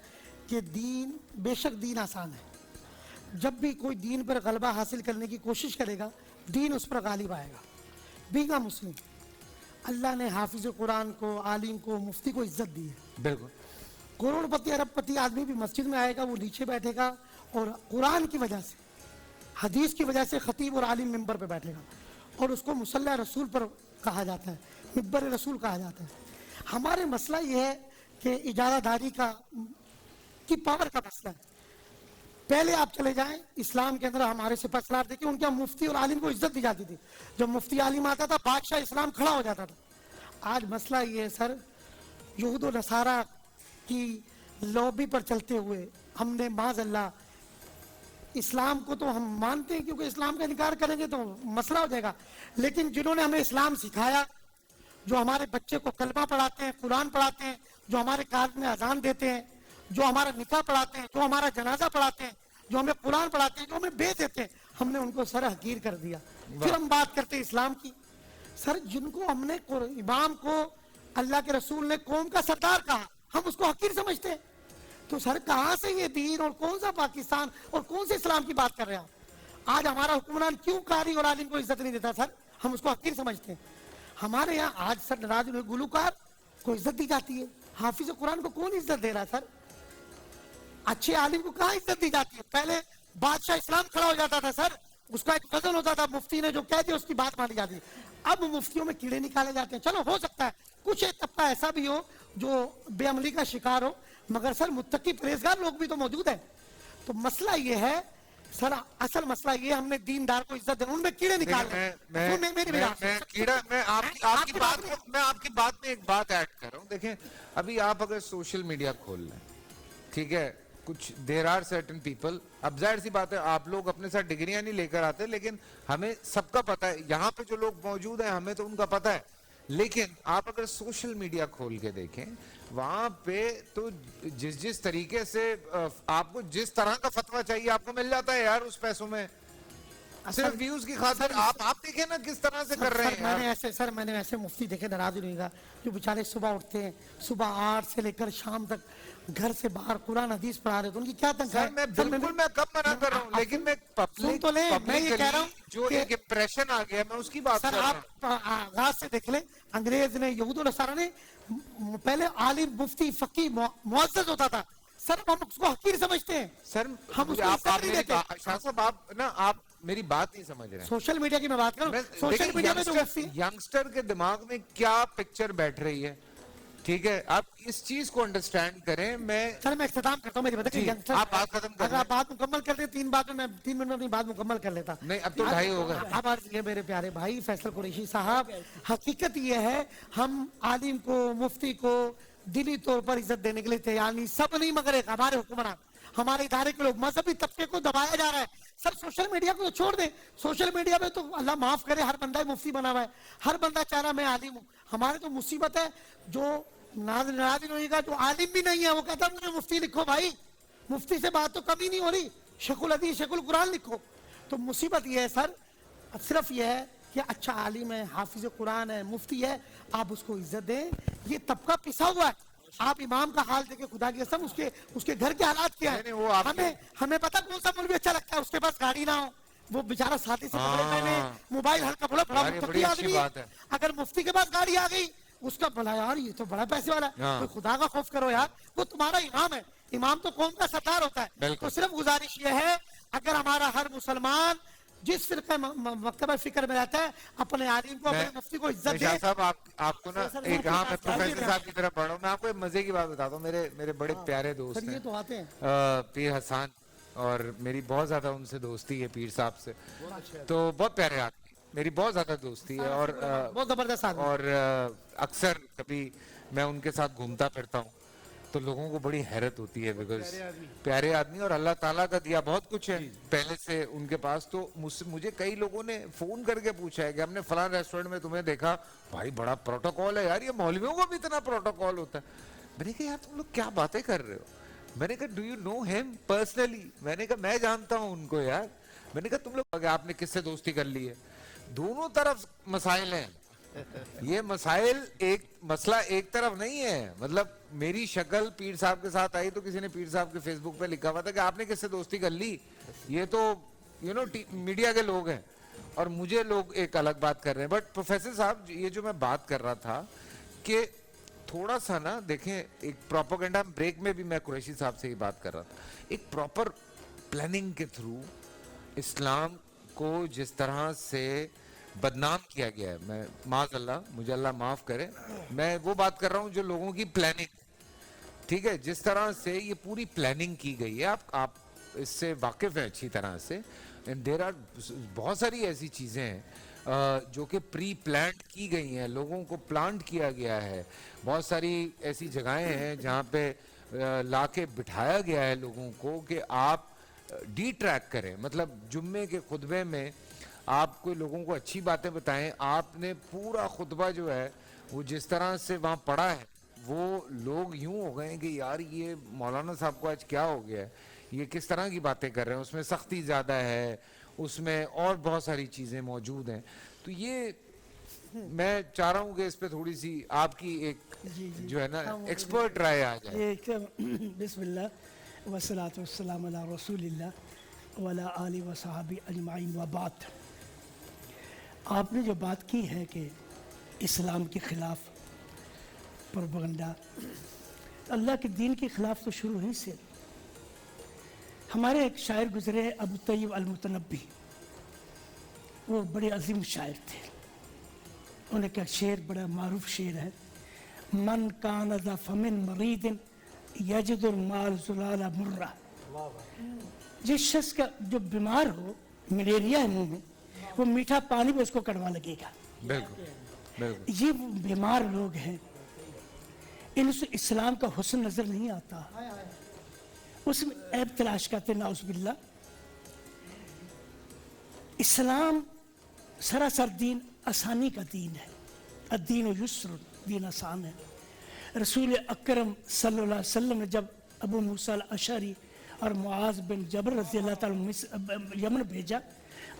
کہ دین, بے شک دین آسان ہے. جب بھی کوئی دین پر غلبہ حاصل کرنے کی کوشش کرے گا, دین اس پر غالب آئے گا. بیگا مسلم, اللہ نے حافظ قرآن کو, عالم کو, مفتی کو عزت دی ہے. بالکل. کروڑ پتی ارب پتی آدمی بھی مسجد میں آئے گا, وہ نیچے بیٹھے گا, اور قرآن کی وجہ سے, حدیث کی وجہ سے خطیب اور عالم ممبر پہ بیٹھے گا, اور اس کو مصلی رسول پر کہا جاتا ہے, ممبر رسول کہا جاتا ہے. ہمارے مسئلہ یہ ہے کہ اجازہ داری کی پاور کا مسئلہ ہے. پہلے آپ چلے جائیں اسلام کے اندر, ہمارے سپاہ سالار دیکھیں, ان کے مفتی اور عالم کو عزت دی جاتی تھی. جب مفتی عالم آتا تھا, بادشاہ اسلام کھڑا ہو جاتا تھا. آج مسئلہ یہ ہے سر, یہود و نصارہ کی لوبی پر چلتے ہوئے ہم نے معاذ اللہ, اسلام کو تو ہم مانتے ہیں کیونکہ اسلام کا انکار کریں گے تو مسئلہ ہو جائے گا, لیکن جنہوں نے ہمیں اسلام سکھایا, جو ہمارے بچے کو کلمہ پڑھاتے ہیں, قرآن پڑھاتے ہیں, جو ہمارے کار میں اذان دیتے ہیں, جو ہمارا نکاح پڑھاتے ہیں, جو ہمارا جنازہ پڑھاتے ہیں, جو ہمیں قرآن پڑھاتے ہیں, جو ہمیں بیچ دیتے ہیں, ہم نے ان کو سر حقیر کر دیا. پھر ہم بات کرتے ہیں اسلام کی. سر جن کو ہم نے, امام کو اللہ کے رسول نے قوم کا سردار کہا, ہم اس کو حقیر سمجھتے ہیں. تو سر کہاں سے یہ دین اور کون سا پاکستان اور کون سے اسلام کی بات کر رہے ہیں آپ؟ آج ہمارا حکمران کیوں قاری اور عالم کو عزت نہیں دیتا سر؟ ہم اس کو حقیر سمجھتے ہیں. ہمارے یہاں آج سر ناراض ہوئے گلوکار کو عزت دی جاتی ہے, حافظ قرآن کو کون عزت دے رہا ہے سر؟ اچھے عالم کو کہاں عزت دی جاتی ہے؟ پہلے بادشاہ اسلام کھڑا ہو جاتا تھا سر, اس کا ایک وزن ہوتا تھا, مفتی نے جو کہہ دیا اس کی بات مانی جاتی ہے. اب مفتیوں میں کیڑے نکالے جاتے ہیں. چلو ہو سکتا ہے کچھ ایک طبقہ ایسا بھی ہو جو بے عملی کا شکار ہو, مگر سر متقی پرہیزگار لوگ بھی تو موجود ہیں. تو مسئلہ یہ ہے سر, اصل مسئلہ یہ, ہم نے دیندار کو عزت دینا, ان میں کیڑے نکال رہے ہیں. میں آپ کی بات میں ایک بات ایڈ کر رہا ہوں. دیکھیں ابھی آپ اگر سوشل میڈیا کھول لیں, ٹھیک ہے, کچھ دیر آر سرٹن پیپل, اب ظاہر سی بات ہے آپ لوگ اپنے ساتھ ڈگریاں نہیں لے کر آتے, لیکن ہمیں سب کا پتہ ہے, یہاں پہ جو لوگ موجود ہیں ہمیں تو ان کا پتہ ہے. لیکن آپ اگر سوشل میڈیا کھول کے دیکھیں, وہاں پہ تو جس طریقے سے آپ کو جس طرح کا فتویٰ چاہیے آپ کو مل جاتا ہے یار اس پیسوں میں. صرف ویوز کی خاطر آپ دیکھیں نا کس طرح سے کر رہے ہیں. سر میں نے ایسے مفتی دیکھے ناراض نہیں گا جو بیچارے صبح اٹھتے ہیں صبح 8 سے لے کر شام تک گھر سے باہر قرآن حدیث پڑھا رہے تو ان کی کیا تنخواہ میں بالکل میں کب منع کر رہا ہوں لیکن میں سن تو لیں میں یہ کہہ رہا ہوں جو ایک امپریشن آ گیا میں اس کی بات کر رہا ہوں. سر آپ آغاز سے دیکھ لیں انگریز نے یہود و نصارہ نے پہلے عالم مفتی فقی معزز ہوتا تھا سر ہم اس کو حقیر سمجھتے ہیں سر ہم اس کو عزت نہیں دیتے. شاہ صاحب آپ میری بات نہیں سمجھ رہے ہیں. سوشل میڈیا کی میں بات کروں سوشل میڈیا میں جو مفتی ینگسٹر کے دماغ میں کیا پکچر بیٹھ رہی ہے ٹھیک ہے آپ اس چیز کو انڈرسٹینڈ کریں. سر میں اختتام کرتا ہوں میری بات آپ بات ختم کر اگر آپ بات مکمل کر دیں 3 باتوں میں 3 منٹ میں بات مکمل کر لیتا. نہیں اب تو 2.5 ہو گئے. اب یہ میرے پیارے بھائی فیصل قریشی صاحب حقیقت یہ ہے ہم عالم کو مفتی کو دلی طور پر عزت دینے کے لیے تیار نہیں سب نہیں مگر ایک ہمارے حکمران ہمارے ادارے کے لوگ مذہبی طبقے کو دبایا جا رہا ہے. سر سوشل میڈیا کو چھوڑ دیں سوشل میڈیا پہ تو اللہ معاف کرے ہر بندہ مفتی بنا ہوا ہے ہر بندہ چاہ رہا میں عالم ہوں. ہمارے تو مصیبت ہے جو ناراض ہوئے گا جو عالم بھی نہیں ہے وہ کہتا ہے مجھے مفتی لکھو بھائی مفتی سے بات تو کمی نہیں ہو رہی شیخ الحدیث شیخ القرآن لکھو. تو مصیبت یہ ہے سر صرف یہ ہے کہ اچھا عالم ہے حافظ قرآن ہے مفتی ہے آپ اس کو عزت دیں. یہ طبقہ پسا ہوا ہے آپ امام کا حال دیکھیں خدا کی قسم اس کے گھر کے حالات کیا ہے ہمیں پتہ کون سا مولوی اچھا لگتا ہے اس کے پاس گاڑی نہ ہو وہ بیچارہ ساتھی سے کپڑے پہنے موبائل ہلکا بڑا متقی آدمی ہے. اگر مفتی کے پاس گاڑی آ گئی اس کا بھلا یار یہ تو بڑا پیسے والا ہے خدا کا خوف کرو یار وہ تمہارا امام ہے امام تو قوم کا سردار ہوتا ہے. تو صرف گزارش یہ ہے اگر ہمارا ہر مسلمان جس فرقہ مکتبہ فکر میں رہتا ہے اپنے عالم کو اپنے مفتی کو عزت دے. صاحب آپ کو نا ایک ہاں میں پروفیسر صاحب کی طرف پڑھ رہا ہوں میں آپ کو ایک مزے کی بات بتاتا ہوں میرے بڑے پیارے دوست ہیں پیر حسان اور میری بہت زیادہ ان سے دوستی ہے پیر صاحب سے تو بہت پیارے آدمی میری بہت زیادہ دوستی ہے اور بہت زبردست آدمی اور اکثر کبھی میں ان کے ساتھ گھومتا پھرتا ہوں تو لوگوں کو بڑی حیرت ہوتی ہے بیکاز پیارے آدمی اور اللہ تعالیٰ کا دیا بہت کچھ ہے پہلے سے ان کے پاس. تو مجھے کئی لوگوں نے فون کر کے پوچھا ہے کہ ہم نے فلاں ریسٹورنٹ میں تمہیں دیکھا بھائی بڑا پروٹوکول ہے یار یہ مولویوں کو بھی اتنا پروٹوکول ہوتا ہے. میں نے کہا یار تم لوگ کیا باتیں کر رہے ہو میں نے کہا do you know him personally میں نے کہا میں جانتا ہوں ان کو یار میں نے کہا تم لوگ آپ نے کس سے دوستی کر لی ہے. دونوں طرف مسائل ہیں یہ مسائل مسئلہ ایک طرف نہیں ہے. مطلب میری شکل پیر صاحب کے ساتھ آئی تو کسی نے پیر صاحب کے فیس بک پہ لکھا ہوا تھا کہ آپ نے کس سے دوستی کر لی یہ تو میڈیا کے لوگ ہیں اور مجھے لوگ ایک الگ بات کر رہے ہیں. بٹ پروفیسر صاحب یہ جو میں بات کر رہا تھا کہ تھوڑا سا نا دیکھیں ایک پروپیگنڈا بریک میں بھی میں قریشی صاحب سے ہی بات کر رہا تھا ایک پراپر پلاننگ کے تھرو اسلام کو جس طرح سے بدنام کیا گیا ہے میں معاذ اللہ مجھے اللہ معاف کرے میں وہ بات کر رہا ہوں جو لوگوں کی پلاننگ ٹھیک ہے جس طرح سے یہ پوری پلاننگ کی گئی ہے آپ اس سے واقف ہیں اچھی طرح سے دیر آر بہت ساری ایسی چیزیں ہیں جو کہ پری پلانٹ کی گئی ہیں لوگوں کو پلانٹ کیا گیا ہے. بہت ساری ایسی جگہیں ہیں جہاں پہ لا کے بٹھایا گیا ہے لوگوں کو کہ آپ ڈی ٹریک کریں مطلب جمعے کے خطبے میں آپ کو لوگوں کو اچھی باتیں بتائیں. آپ نے پورا خطبہ جو ہے وہ جس طرح سے وہاں پڑھا ہے وہ لوگ یوں ہو گئے کہ یار یہ مولانا صاحب کو آج کیا ہو گیا ہے یہ کس طرح کی باتیں کر رہے ہیں اس میں سختی زیادہ ہے اس میں اور بہت ساری چیزیں موجود ہیں. تو یہ میں چاہ رہا ہوں کہ اس پہ تھوڑی سی آپ کی ایک جو ہے نا ایکسپرٹ رائے آ جائے. بسم اللہ والصلاۃ والسلام علی رسول اللہ وعلی آلہ وصحبہ اجمعین وبعد. آپ نے جو بات کی ہے کہ اسلام کے خلاف پروپیگنڈا اللہ کے دین کے خلاف تو شروع ہی سے ہمارے ایک شاعر گزرے ہیں ابو طیب المتنبی وہ بڑے عظیم شاعر تھے. انہیں کا شعر بڑا معروف شعر ہے من کان ذا فمن مرید یجد المال زلال مرہ. جس شخص کا جو بیمار ہو ملیریا ہے منہ میں وہ میٹھا پانی بھی اس کو کڑوا لگے گا. بالکل یہ بیمار لوگ ہیں ان سے اسلام کا حسن نظر نہیں آتا اس میں عیب تلاش کرتے نعوذ باللہ. اسلام سراسر دین آسانی کا دین ہے. الدین یسر دین آسان ہے. رسول اکرم صلی اللہ علیہ وسلم نے جب ابو موسیٰ الاشعری اور معاذ بن جبل رضی اللہ تعالیٰ یمن بھیجا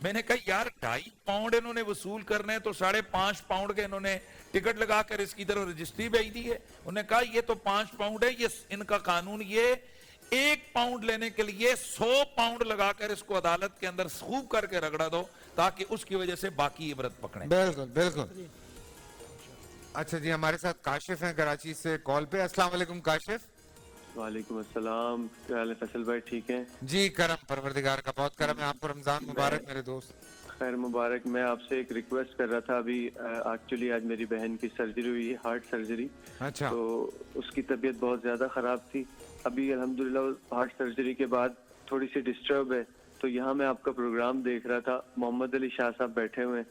میں نے کہا یار 2.5 پاؤنڈ انہوں نے وصول کرنے ہیں تو 5.5 پاؤنڈ کے انہوں نے ٹکٹ لگا کر اس کی طرف رجسٹری بھیج دی ہے. انہوں نے کہا یہ تو 5 پاؤنڈ ہے, یہ ان کا قانون یہ 1 پاؤنڈ لینے کے لیے 100 پاؤنڈ لگا کر اس کو عدالت کے اندر خوب کر کے رگڑا دو تاکہ اس کی وجہ سے باقی عبرت پکڑیں. بالکل بالکل. اچھا جی, ہمارے ساتھ کاشف ہیں کراچی سے کال پہ. السلام علیکم کاشف. وعلیکم السلام, کیا حال ہے فیصل بھائی, ٹھیک ہیں؟ جی کرم, پروردگار کا بہت کرم ہے. آپ کو رمضان مبارک میرے دوست. خیر مبارک. میں آپ سے ایک ریکویسٹ کر رہا تھا, ابھی ایکچولی آج میری بہن کی سرجری ہوئی ہے, ہارٹ سرجری. اچھا. تو اس کی طبیعت بہت زیادہ خراب تھی. ابھی الحمدللہ ہارٹ سرجری کے بعد تھوڑی سی ڈسٹرب ہے. تو یہاں میں آپ کا پروگرام دیکھ رہا تھا, محمد علی شاہ صاحب بیٹھے ہوئے ہیں,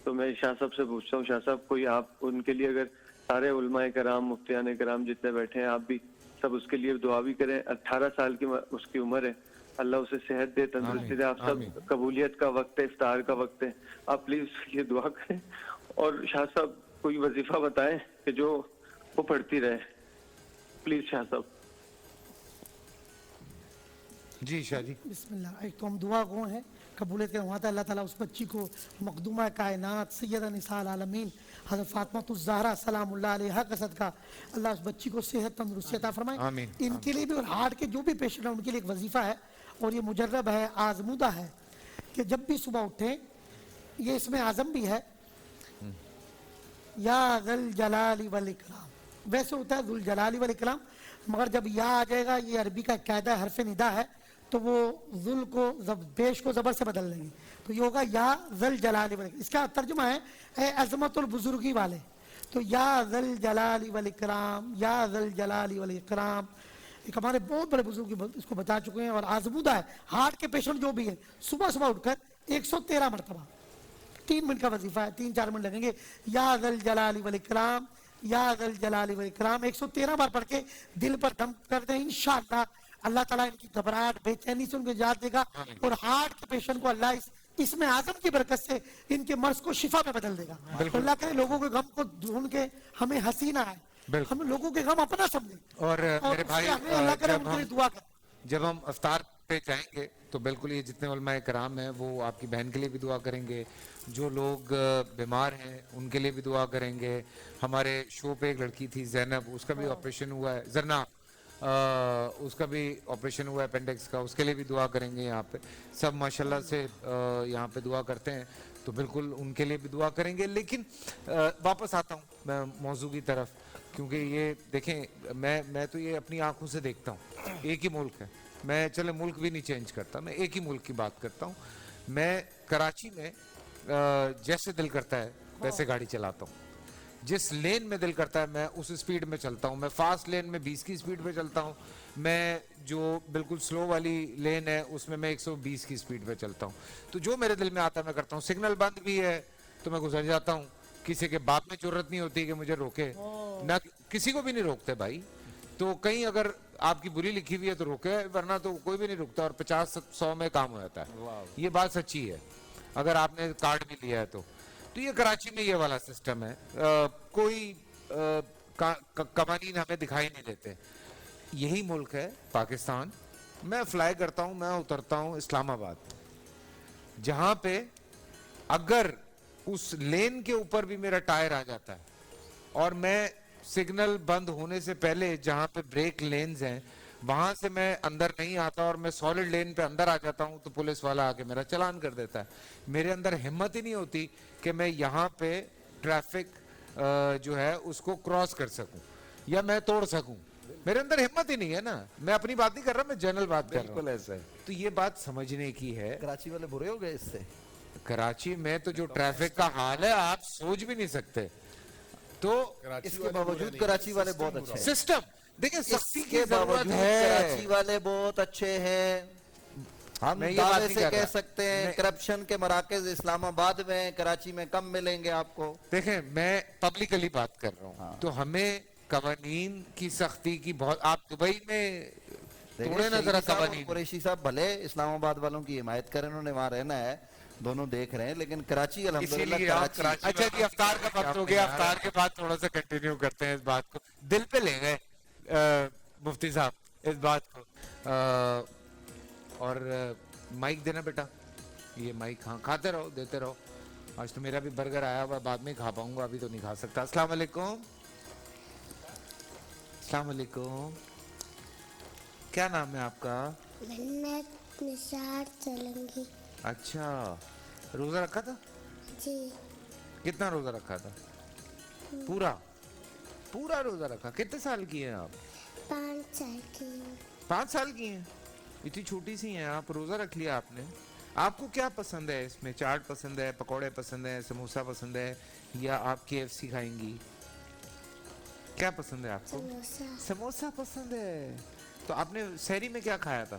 تو میں شاہ صاحب سے پوچھتا ہوں, شاہ صاحب کوئی آپ ان کے لیے, اگر سارے علماء کرام مفتیان کرام جتنے بیٹھے ہیں, آپ بھی سب اس کے لیے دعا بھی کریں. 18 سال کی اس کی عمر ہے, اللہ اسے صحت دے, تندرستی دے. آپ سب, قبولیت کا وقت ہے, افطار کا وقت ہے, آپ پلیز یہ دعا کریں. اور شاہ صاحب کوئی وظیفہ بتائیں کہ جو وہ پڑھتی رہے, پلیز شاہ صاحب. جی شاہ جی. بسم اللہ. ایک تو ہم دعا گو ہیں, قبولیت کا وعدہ, اللہ تعالیٰ اس بچی کو مقدومہ کائنات سیدہ نساء العالمین حضرت فاطمہ الزہرا سلام اللہ علیہا کا صدقہ اللہ اس بچی کو صحت تندرستی عطا فرمائے. ان کے لیے بھی, اور ہارٹ کے جو بھی پیشنٹ ہیں ان کے لیے ایک وظیفہ ہے, اور یہ مجرب ہے, آزمودہ ہے, کہ جب بھی صبح اٹھیں, یہ اس میں اعظم بھی ہے, یا ذل جلال والاکرام. ویسے ہوتا ہے ذل جلال والاکرام, مگر جب یا آ جائے گا, یہ عربی کا قاعدہ حرف ندا ہے, تو وہ ذل کو پیش کو زبر سے بدل دیں گے, تو یہ ہوگا یا ذل جلال والاکرام. اس کا ترجمہ ہے اے عظمت البزرگی والے. تو یا ذل جلال والاکرام, یا ذل جلال والاکرام, ایک ہمارے بہت بڑے بزرگ اس کو بتا چکے ہیں, اور آزمودہ ہے. ہارٹ کے پیشنٹ جو بھی ہیں صبح صبح اٹھ کر 113 مرتبہ, 3 منٹ کا وظیفہ ہے, 3-4 منٹ لگیں گے. یا ذل جلال والاکرام, یا ذل جلال والاکرام 113 بار پڑھ کے دل پر دم کر دیں. انشاءاللہ اللہ تعالیٰ ان کی گھبراہٹ, بے چینی سے ان کو نجات دے گا, اور ہارٹ کے پیشنٹ کو اللہ اس میں اعظم کی برکت سے ان کے مرض کو شفا میں بدل دے گا. اللہ کرے لوگوں کے غم کو ڈھونڈ کے ہمیں ہنسی نہ آئے, ہم لوگوں کے غم اپنا سمجھیں. اور میرے بھائی, اللہ کرے ان کے لیے دعا کریں. جب ہم افطار پہ جائیں گے تو بالکل یہ جتنے علماء کرام ہیں وہ آپ کی بہن کے لیے بھی دعا کریں گے, جو لوگ بیمار ہیں ان کے لیے بھی دعا کریں گے. ہمارے شو پہ ایک لڑکی تھی زینب, اس کا بھی آپریشن ہوا ہے, زرنا اس کا بھی آپریشن ہوا ہے اپینڈکس کا, اس کے لیے بھی دعا کریں گے. یہاں پہ سب ماشاءاللہ سے یہاں پہ دعا کرتے ہیں, تو بالکل ان کے لیے بھی دعا کریں گے. لیکن واپس آتا ہوں میں موضوع کی طرف, کیونکہ یہ دیکھیں میں تو یہ اپنی آنکھوں سے دیکھتا ہوں. ایک ہی ملک ہے, میں چلے ملک بھی نہیں چینج کرتا, میں ایک ہی ملک کی بات کرتا ہوں. میں کراچی میں جیسے دل کرتا ہے ویسے گاڑی چلاتا ہوں, جس لین میں دل کرتا ہے میں اس سپیڈ میں چلتا ہوں. میں فاسٹ لین میں 20 کی سپیڈ پہ چلتا ہوں, میں جو بالکل سلو والی لین ہے اس میں 120 کی سپیڈ پہ چلتا ہوں. تو جو میرے دل میں آتا ہے میں کرتا ہوں. سگنل بند بھی ہے تو میں گزر جاتا ہوں, کسی کے باپ میں ضرورت نہیں ہوتی کہ مجھے روکے, نہ کسی کو بھی نہیں روکتے بھائی. تو کہیں اگر آپ کی بری لکھی ہوئی ہے تو روکے, ورنہ تو کوئی بھی نہیں رکتا, اور 50-100 میں کام ہو جاتا ہے. یہ بات سچی ہے, اگر آپ نے کارڈ بھی لیا ہے تو یہ کراچی میں یہ والا سسٹم ہے. کوئی قوانین ہمیں دکھائی نہیں دیتے. یہی ملک ہے پاکستان, میں فلائی کرتا ہوں, میں اترتا ہوں اسلام آباد, جہاں پہ اگر اس لین کے اوپر بھی میرا ٹائر آ جاتا ہے اور میں سگنل بند ہونے سے پہلے جہاں پہ بریک لینز ہیں وہاں سے میں اندر نہیں آتا اور میں سالڈ لین پہ اندر آ جاتا ہوں, تو پولیس والا آ کے میرا چلان کر دیتا ہے. میرے اندر ہمت ہی نہیں ہوتی کہ میں یہاں پہ ٹریفک جو ہے اس کو کراس کر سکوں یا میں توڑ سکوں. میرے اندر ہمت ہی نہیں ہے نا. میں اپنی بات نہیں کر رہا, میں جنرل بات کر رہا ہوں. بالکل ایسا ہے. تو یہ بات سمجھنے کی ہے. کراچی والے برے ہو گئے اس سے. کراچی میں تو جو ٹریفک کا حال ہے آپ سوچ بھی نہیں سکتے. تو اس کے باوجود کراچی والے بہت اچھے ہیں. سسٹم دیکھیں, سختی کی ضرورت ہے. کراچی والے بہت اچھے ہیں, ہم دعوے سے کہہ سکتے ہیں. کرپشن کے مراکز اسلام آباد میں, کراچی میں کم ملیں گے آپ کو. دیکھیں میں پبلکلی بات کر رہا ہوں, تو ہمیں قوانین کی سختی کی بہت. آپ دبئی میں توڑے نا ذرا قوانین. قریشی صاحب بھلے اسلام آباد والوں کی حمایت کریں, انہوں نے وہاں رہنا ہے, دونوں دیکھ رہے ہیں, لیکن کراچی الحمدللہ. اچھا جی, افطار کا وقت ہو گیا, افطار کے بعد تھوڑا سا کنٹینیو کرتے ہیں اس بات کو. دل پہ لے گئے مفتی صاحب اس بات کو. اور مائک دینا بیٹا. یہ مائک ہاں کھاتے رہو دیتے رہو. آج تو میرا بھی برگر آیا ہوا, بعد میں کھا پاؤں گا, ابھی تو نہیں کھا سکتا. السلام علیکم. السلام علیکم. کیا نام ہے آپ کا؟ منت نثار سولنگی. اچھا, روزہ رکھا تھا؟ جی. کتنا روزہ رکھا تھا؟ پورا روزہ رکھا. کتنے سال کی ہیں آپ؟ 5 سال کی. 5 سال کی ہیں؟ اتنی چھوٹی سی ہیں آپ, روزہ رکھ لیا آپ نے. آپ کو کیا پسند ہے اس میں؟ چاٹ پسند ہے, پکوڑے پسند ہیں, سموسا پسند ہے, یا آپ KFC کھائیں گی؟ کیا پسند ہے آپ کو؟ سموسا پسند ہے. تو آپ نے سحری میں کیا کھایا تھا؟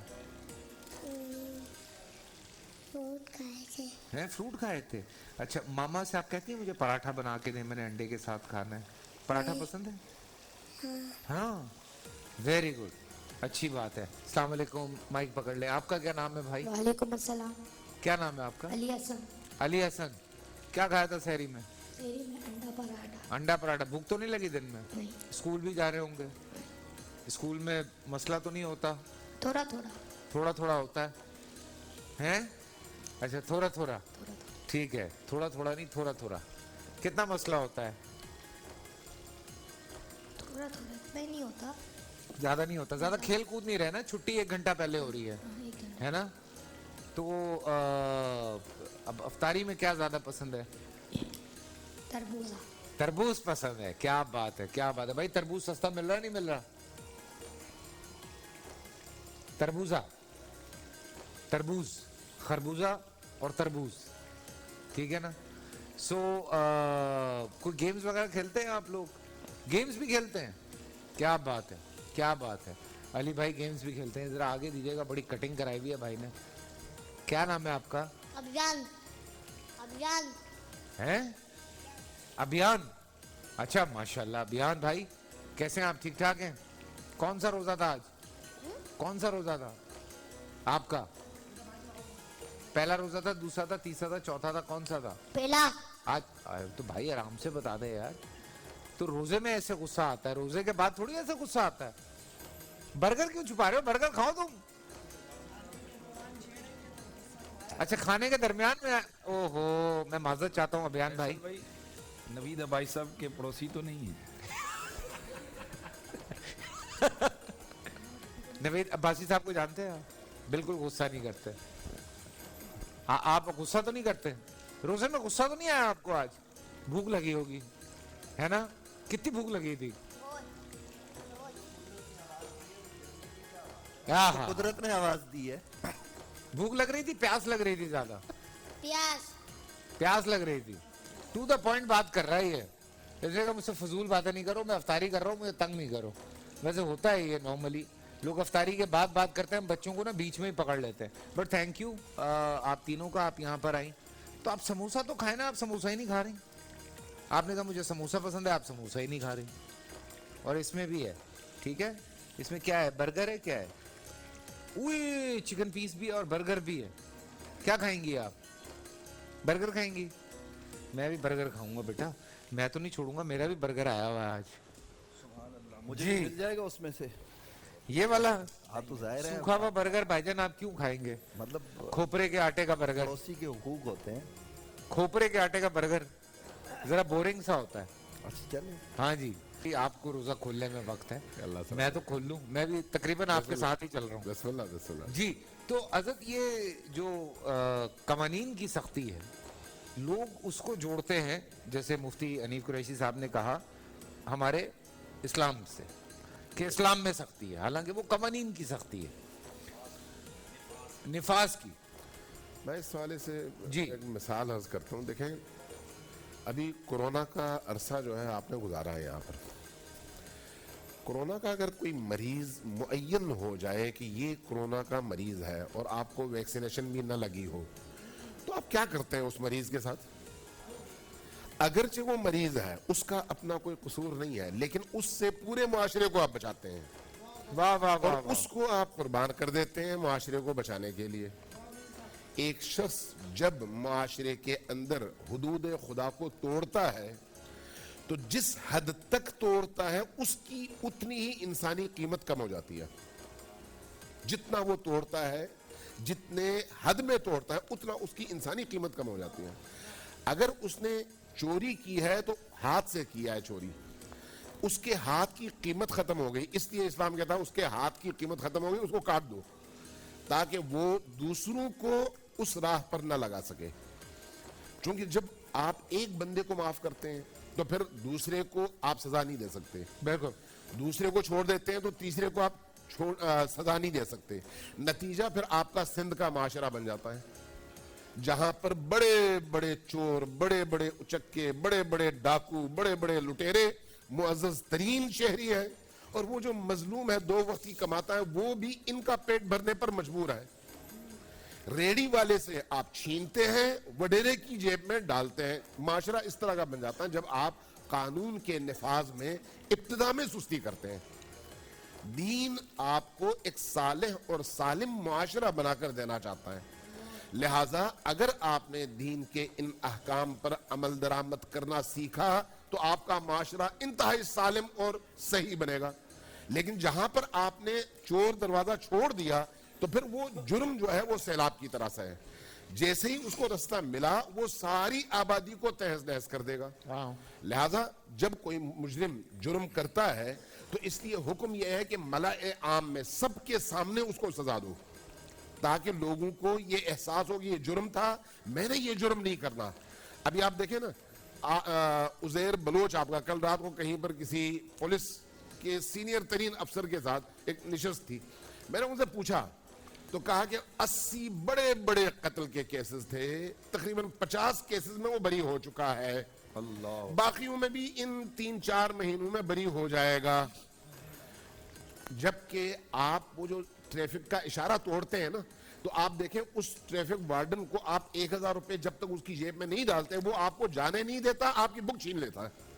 فروٹ کھائے تھے. ہیں, فروٹ کھائے تھے. اچھا, ماما سے آپ کہتی ہیں مجھے پراٹھا بنا کے دیں, میں نے انڈے کے ساتھ کھانا ہے. پراٹھا پسند ہے؟ ہاں, ویری گڈ, اچھی بات ہے. السلام علیکم. مائک پکڑ لے. آپ کا کیا نام ہے بھائی؟ وعلیکم السلام. کیا نام ہے آپ کا؟ علی حسن. علی حسن. کیا کھایا تھا سحری میں؟ سحری میں انڈا پراٹھا. انڈا پراٹھا. بھوک تو نہیں لگی دن میں؟ نہیں. اسکول بھی جا رہے ہوں گے, اسکول میں مسئلہ تو نہیں ہوتا؟ تھوڑا تھوڑا ہوتا ہے. اچھا, تھوڑا ٹھیک ہے. تھوڑا نہیں, تھوڑا. کتنا مسئلہ ہوتا ہے؟ تھوڑا نہیں ہوتا. زیادہ نہیں ہوتا. زیادہ کھیل کود نہیں رہے نا, چھٹی 1 گھنٹہ پہلے ہو رہی ہے نا. تو اب افطاری میں کیا زیادہ پسند ہے؟ تربوز پسند ہے. کیا بات ہے, کیا بات ہے بھائی. تربوز سستا مل رہا ہے نہیں مل رہا؟ تربوز, خربوزہ اور تربوز, ٹھیک ہے نا. سو کوئی گیمز وغیرہ کھیلتے ہیں آپ لوگ؟ گیمز بھی کھیلتے ہیں؟ کیا بات ہے, کیا بات ہے. علی بھائی گیمز بھی کھیلتے ہیں. ذرا آگے دیجیے گا, بڑی کٹنگ کرائی ہوئی ہے بھائی نے. کیا نام ہے آپ کا؟ ابھیان. اچھا, ماشاءاللہ. ابھیان بھائی کیسے ہیں آپ؟ ٹھیک ٹھاک ہیں؟ کون سا روزہ تھا آج؟ کون سا روزہ تھا آپ کا؟ پہلا روزہ تھا, دوسرا تھا, تیسرا تھا, چوتھا تھا, کون سا تھا؟ پہلا. آج تو بھائی آرام سے بتا دے یار. تو روزے میں ایسے غصہ آتا ہے, روزے کے بعد تھوڑی ایسے غصہ آتا ہے. برگر کیوں چھپا رہے ہو؟ برگر کھاؤ تم. اچھا, کھانے کے درمیان میں. اوہو, میں معذرت چاہتا ہوں ابھیان بھائی. نوید بھائی صاحب کے پڑوسی تو نہیں ہیں؟ نوید عباسی صاحب کو جانتے ہیں؟ بالکل غصہ نہیں کرتے. آپ غصہ تو نہیں کرتے روزے میں؟ غصہ تو نہیں آیا آپ کو آج؟ بھوک لگی ہوگی ہے نا؟ کتنی بھوک لگی تھی؟ قدرت نے آواز دی ہے. بھوک لگ رہی تھی, پیاس لگ رہی تھی؟ زیادہ پیاس لگ رہی تھی. ٹو دا پوائنٹ بات کر رہا ہے. جیسے کہ مجھ سے فضول باتیں نہیں کرو, میں افطاری کر رہا ہوں, مجھے تنگ نہیں کرو. ویسے ہوتا ہے یہ نارملی, لوگ افطاری کے بعد بات کرتے ہیں, ہم بچوں کو نا بیچ میں ہی پکڑ لیتے ہیں. بٹ تھینک یو آپ تینوں کا, آپ یہاں پر آئیں. تو آپ سموسا تو کھائیں نا, آپ سموسا ہی نہیں کھا رہی. آپ نے کہا مجھے سموسا پسند ہے, آپ سموسا ہی نہیں کھا رہی. اور اس میں بھی ہے, ٹھیک ہے, اس میں کیا ہے؟ برگر ہے, کیا ہے؟ اوئے, چکن پیس بھی اور برگر بھی ہے. کیا کھائیں گی آپ؟ برگر کھائیں گی؟ میں بھی برگر کھاؤں گا بیٹا, میں تو نہیں چھوڑوں گا, میرا بھی برگر آیا ہوا ہے آج. مجھے مل جائے گا اس میں سے یہ والا تو ظاہر ہے سوکھا ہوا برگر. بھائی جان آپ کیوں کھائیں گے؟ مطلب کھوپرے کے آٹے کا برگر. پڑوسی کے حقوق ہوتے ہیں. کھوپرے کے آٹے کا برگر ذرا بورنگ سا ہوتا ہے. اچھا چلیں. ہاں جی, آپ کو روزہ کھولنے میں وقت ہے, میں تو کھول لوں, میں بھی تقریباً آپ کے ساتھ ہی چل رہا ہوں. بسم اللہ. جی, تو حضرت یہ جو قوانین کی سختی ہے, لوگ اس کو جوڑتے ہیں, جیسے مفتی حنیف قریشی صاحب نے کہا ہمارے اسلام سے, کہ اسلام میں سختی ہے, حالانکہ وہ قوانین کی سختی ہے, نفاذ کی. میں اس حوالے سے جی ایک مثال عرض کرتا ہوں. دیکھیں, ابھی کورونا کا عرصہ جو ہے آپ نے گزارا ہے یہاں پر. کورونا کا اگر کوئی مریض معین ہو جائے کہ یہ کورونا کا مریض ہے اور آپ کو ویکسینیشن بھی نہ لگی ہو, تو آپ کیا کرتے ہیں اس مریض کے ساتھ؟ اگرچہ وہ مریض ہے, اس کا اپنا کوئی قصور نہیں ہے, لیکن اس سے پورے معاشرے کو آپ بچاتے ہیں. واہ واہ واہ, اور اس کو آپ قربان کر دیتے ہیں معاشرے کو بچانے کے لیے. ایک شخص جب معاشرے کے اندر حدود خدا کو توڑتا ہے, تو جس حد تک توڑتا ہے اس کی اتنی ہی انسانی قیمت کم ہو جاتی ہے. جتنا وہ توڑتا ہے جتنے حد میں توڑتا ہے اتنا اس کی انسانی قیمت کم ہو جاتی ہے. اگر اس نے چوری کی ہے تو ہاتھ سے کیا ہے چوری, اس کے ہاتھ کی قیمت ختم ہو گئی, اس لیے اسلام کہتا ہے اس کے ہاتھ کی قیمت ختم ہو گئی, اس کو کاٹ دو تاکہ وہ دوسروں کو اس راہ پر نہ لگا سکے. چونکہ جب آپ ایک بندے کو معاف کرتے ہیں تو پھر دوسرے کو آپ سزا نہیں دے سکتے, بالکل دوسرے کو چھوڑ دیتے ہیں تو تیسرے کو آپ سزا نہیں دے سکتے. نتیجہ پھر آپ کا سندھ کا معاشرہ بن جاتا ہے جہاں پر بڑے بڑے چور, بڑے بڑے اچکے, بڑے بڑے ڈاکو, بڑے بڑے لٹیرے معزز ترین شہری ہیں, اور وہ جو مظلوم ہے 2 وقت کی کماتا ہے وہ بھی ان کا پیٹ بھرنے پر مجبور ہے. ریڑی والے سے آپ چھینتے ہیں, وڈیرے کی جیب میں ڈالتے ہیں. معاشرہ اس طرح کا بن جاتا ہے جب آپ قانون کے نفاذ میں ابتدا میں سستی کرتے ہیں. دین آپ کو ایک صالح اور سالم معاشرہ بنا کر دینا چاہتا ہے. لہٰذا اگر آپ نے دین کے ان احکام پر عمل درآمد کرنا سیکھا تو آپ کا معاشرہ انتہائی سالم اور صحیح بنے گا. لیکن جہاں پر آپ نے چور دروازہ چھوڑ دیا تو پھر وہ جرم جو ہے وہ سیلاب کی طرح سے ہے, جیسے ہی اس کو رستہ ملا وہ ساری آبادی کو تہز نہز کر دے گا. لہذا جب کوئی مجرم جرم کرتا ہے تو اس لیے حکم یہ ہے کہ ملأ عام میں سب کے سامنے اس کو سزا دو تاکہ لوگوں کو یہ احساس ہو کہ یہ جرم تھا, میں نے یہ جرم نہیں کرنا. ابھی آپ دیکھیں نا عزیر بلوچ آپ کا کل رات کو کہیں پر کسی پولیس کے سینئر ترین افسر کے ساتھ ایک نشست تھی, میں نے ان سے پوچھا تو کہا کہ 80 بڑے بڑے قتل کے کیسز تھے, تقریباً 50 کیسز میں وہ بری ہو چکا ہے, باقیوں میں بھی ان 3-4 مہینوں میں بری ہو جائے گا. جبکہ آپ وہ جو ٹریفک کا اشارہ توڑتے ہیں نا تو آپ دیکھیں اس ٹریفک وارڈن کو آپ 1000 روپے جب تک اس کی جیب میں نہیں ڈالتے وہ آپ کو جانے نہیں دیتا, آپ کی بک چھین لیتا ہے.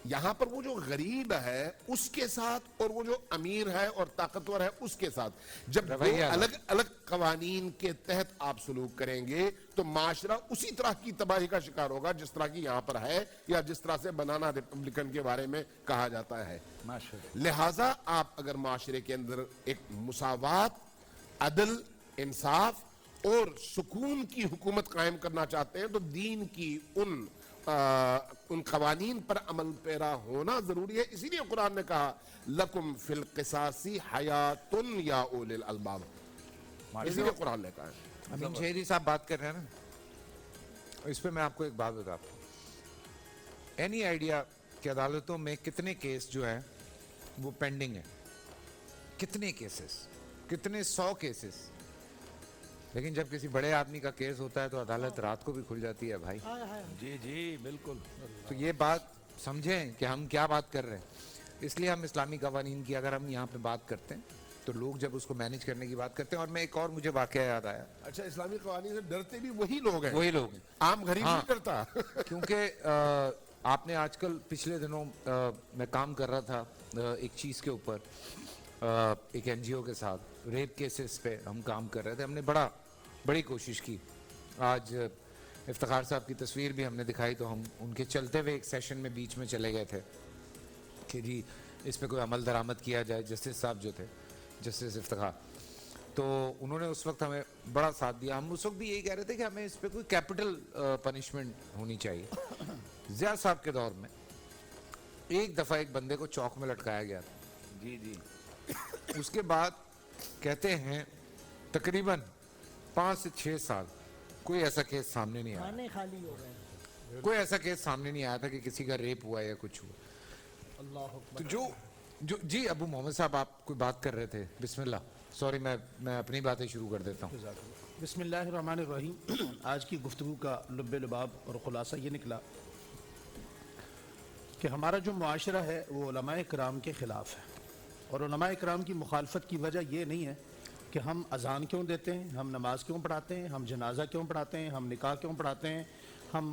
یہاں پر وہ جو غریب ہے اس کے ساتھ اور وہ جو امیر ہے اور طاقتور ہے اس کے ساتھ جب دو الگ الگ قوانین کے تحت آپ سلوک کریں گے تو معاشرہ اسی طرح کی تباہی کا شکار ہوگا جس طرح کی یہاں پر ہے یا جس طرح سے بنانا ریپبلکن کے بارے میں کہا جاتا ہے. لہٰذا آپ اگر معاشرے کے اندر ایک مساوات, عدل, انصاف اور سکون کی حکومت قائم کرنا چاہتے ہیں تو دین کی ان قوانین پر عمل پیرا ہونا ضروری ہے. اسی لیے قرآن نے کہا لکم فی القصاص حیات یا اولی الالباب, اسی لیے قرآن نے کہا ہے. امین شہری صاحب بات کر رہے ہیں نا, اس پہ میں آپ کو ایک بات بتاتا ہوں. اینی آئیڈیا کہ عدالتوں میں کتنے کیس جو ہیں وہ پینڈنگ ہیں, کتنے کیسز, کتنے 100 کیسز, لیکن جب کسی بڑے آدمی کا کیس ہوتا ہے تو عدالت رات کو بھی کھل جاتی ہے بھائی. جی جی بالکل. تو یہ بات سمجھیں کہ ہم کیا بات کر رہے ہیں. اس لیے ہم اسلامی قوانین کی اگر ہم یہاں پہ بات کرتے ہیں تو لوگ جب اس کو مینیج کرنے کی بات کرتے ہیں. اور میں ایک اور مجھے واقعہ یاد آیا. اچھا, اسلامی قوانین سے ڈرتے بھی وہی لوگ ہیں, وہی لوگ ہیں, عام غریب نہیں ڈرتا. کیونکہ آپ نے آج کل پچھلے دنوں میں کام کر رہا تھا ایک چیز کے اوپر, ایک NGO کے ساتھ ریپ کیسز پہ ہم کام کر رہے تھے. ہم نے بڑی کوشش کی. آج افتخار صاحب کی تصویر بھی ہم نے دکھائی تو ہم ان کے چلتے ہوئے ایک سیشن میں بیچ میں چلے گئے تھے کہ جی اس پہ کوئی عمل درآمد کیا جائے. جسٹس صاحب جو تھے, جسٹس افتخار, تو انہوں نے اس وقت ہمیں بڑا ساتھ دیا. ہم اس وقت بھی یہی کہہ رہے تھے کہ ہمیں اس پہ کوئی کیپٹل پنشمنٹ ہونی چاہیے. ضیاء صاحب کے دور میں ایک دفعہ ایک بندے کو چوک میں لٹکایا گیا تھا. جی جی. اس کے بعد کہتے ہیں تقریباً 5 سے 6 سال کوئی ایسا کیس سامنے نہیں آیا, خالی ہو گئے, کوئی ایسا کیس سامنے نہیں آیا تھا کہ کسی کا ریپ ہوا یا کچھ ہوا. اللہ تو جو جی ابو محمد صاحب آپ کوئی بات کر رہے تھے, بسم اللہ. سوری میں اپنی باتیں شروع کر دیتا ہوں. بسم اللہ الرحمن الرحیم. آج کی گفتگو کا لب لباب اور خلاصہ یہ نکلا کہ ہمارا جو معاشرہ ہے وہ علماء کرام کے خلاف ہے. اور علماء کرام کی مخالفت کی وجہ یہ نہیں ہے کہ ہم اذان کیوں دیتے ہیں, ہم نماز کیوں پڑھاتے ہیں, ہم جنازہ کیوں پڑھاتے ہیں, ہم نکاح کیوں پڑھاتے ہیں, ہم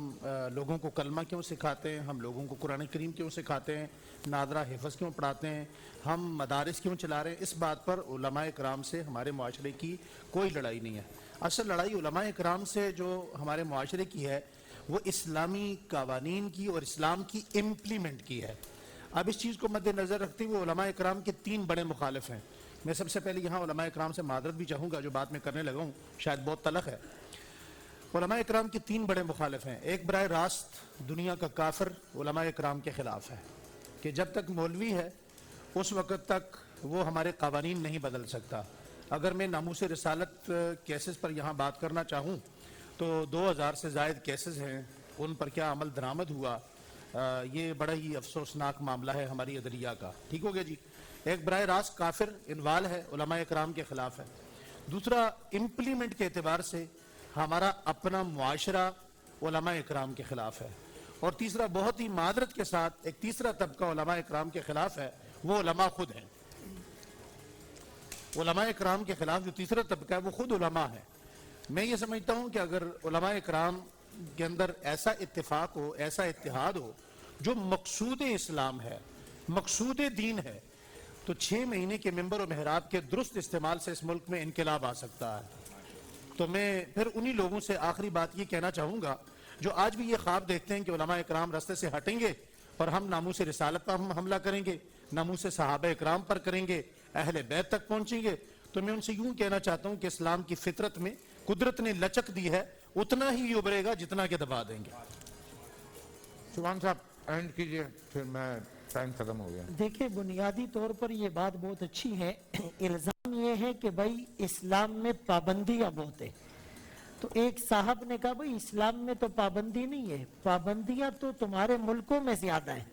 لوگوں کو کلمہ کیوں سکھاتے ہیں, ہم لوگوں کو قرآن کریم کیوں سکھاتے ہیں, نادرہ حفظ کیوں پڑھاتے ہیں, ہم مدارس کیوں چلا رہے ہیں. اس بات پر علماء کرام سے ہمارے معاشرے کی کوئی لڑائی نہیں ہے. اصل لڑائی علماء کرام سے جو ہمارے معاشرے کی ہے وہ اسلامی قوانین کی اور اسلام کی امپلیمنٹ کی ہے. اب اس چیز کو مد نظر رکھتے ہوئے علماء کرام کے 3 بڑے مخالف ہیں. میں سب سے پہلے یہاں علماء اکرام سے معذرت بھی چاہوں گا جو بات میں کرنے لگا ہوں شاید بہت تلخ ہے. علماء اکرام کی 3 بڑے مخالف ہیں. ایک براہ راست دنیا کا کافر علماء اکرام کے خلاف ہے کہ جب تک مولوی ہے اس وقت تک وہ ہمارے قوانین نہیں بدل سکتا. اگر میں ناموس رسالت کیسز پر یہاں بات کرنا چاہوں تو 2000 سے زائد کیسز ہیں, ان پر کیا عمل درآمد ہوا, یہ بڑا ہی افسوسناک معاملہ ہے ہماری عدلیہ کا. ٹھیک ہو گیا جی. ایک براہ راست کافر انوال ہے علماء اکرام کے خلاف ہے. دوسرا امپلیمنٹ کے اعتبار سے ہمارا اپنا معاشرہ علماء اکرام کے خلاف ہے. اور تیسرا بہت ہی معذرت کے ساتھ ایک تیسرا طبقہ علماء اکرام کے خلاف ہے, وہ علماء خود ہیں. علماء اکرام کے خلاف جو تیسرا طبقہ ہے وہ خود علماء ہے. میں یہ سمجھتا ہوں کہ اگر علماء اکرام کے اندر ایسا اتفاق ہو, ایسا اتحاد ہو جو مقصود اسلام ہے, مقصود دین ہے, تو 6 مہینے کے منبر و محراب کے درست استعمال سے اس ملک میں انقلاب آ سکتا ہے. تو میں پھر انہی لوگوں سے آخری بات یہ کہنا چاہوں گا جو آج بھی یہ خواب دیکھتے ہیں کہ علماء اکرام راستے سے ہٹیں گے اور ہم ناموس رسالت پر ہم حملہ کریں گے, ناموس صحابہ اکرام پر کریں گے, اہل بیت تک پہنچیں گے. تو میں ان سے یوں کہنا چاہتا ہوں کہ اسلام کی فطرت میں قدرت نے لچک دی ہے, اتنا ہی ابھرے گا جتنا کہ دبا دیں گے. شبان صاحب اینڈ کیجئے, پھر میں ٹائم ختم ہو گیا. دیکھیں بنیادی طور پر یہ بات بہت اچھی ہے. الزام یہ ہے کہ بھائی اسلام میں پابندیاں بہت ہیں. تو ایک صاحب نے کہا بھائی اسلام میں تو پابندی نہیں ہے, پابندیاں تو تمہارے ملکوں میں زیادہ ہیں.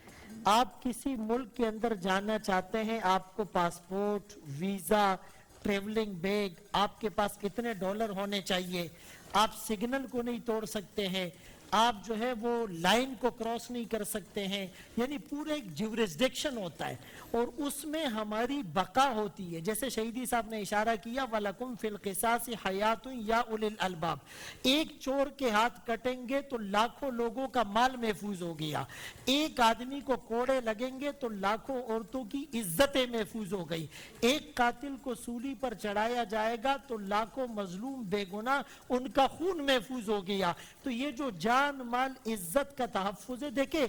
آپ کسی ملک کے اندر جانا چاہتے ہیں, آپ کو پاسپورٹ, ویزا, ٹریولنگ بیگ, آپ کے پاس کتنے ڈالر ہونے چاہیے, آپ سگنل کو نہیں توڑ سکتے ہیں, آپ جو ہے وہ لائن کو کراس نہیں کر سکتے ہیں. یعنی پورا ایک جیورسڈکشن ہوتا ہے اور اس میں ہماری بقا ہوتی ہے. جیسے شہیدی صاحب نے اشارہ کیا وَلَكُمْ فِي الْقِصَاصِ حَيَاتٌ يَا أُولِي الْأَلْبَابِ, ایک چور کے ہاتھ کٹیں گے تو لاکھوں لوگوں کا مال محفوظ ہو گیا, ایک آدمی کو کوڑے لگیں گے تو لاکھوں عورتوں کی عزتیں محفوظ ہو گئی, ایک قاتل کو سولی پر چڑھایا جائے گا تو لاکھوں مظلوم بے گناہ ان کا خون محفوظ ہو گیا. تو یہ جو جان مال عزت کا تحفظ ہے, دیکھیں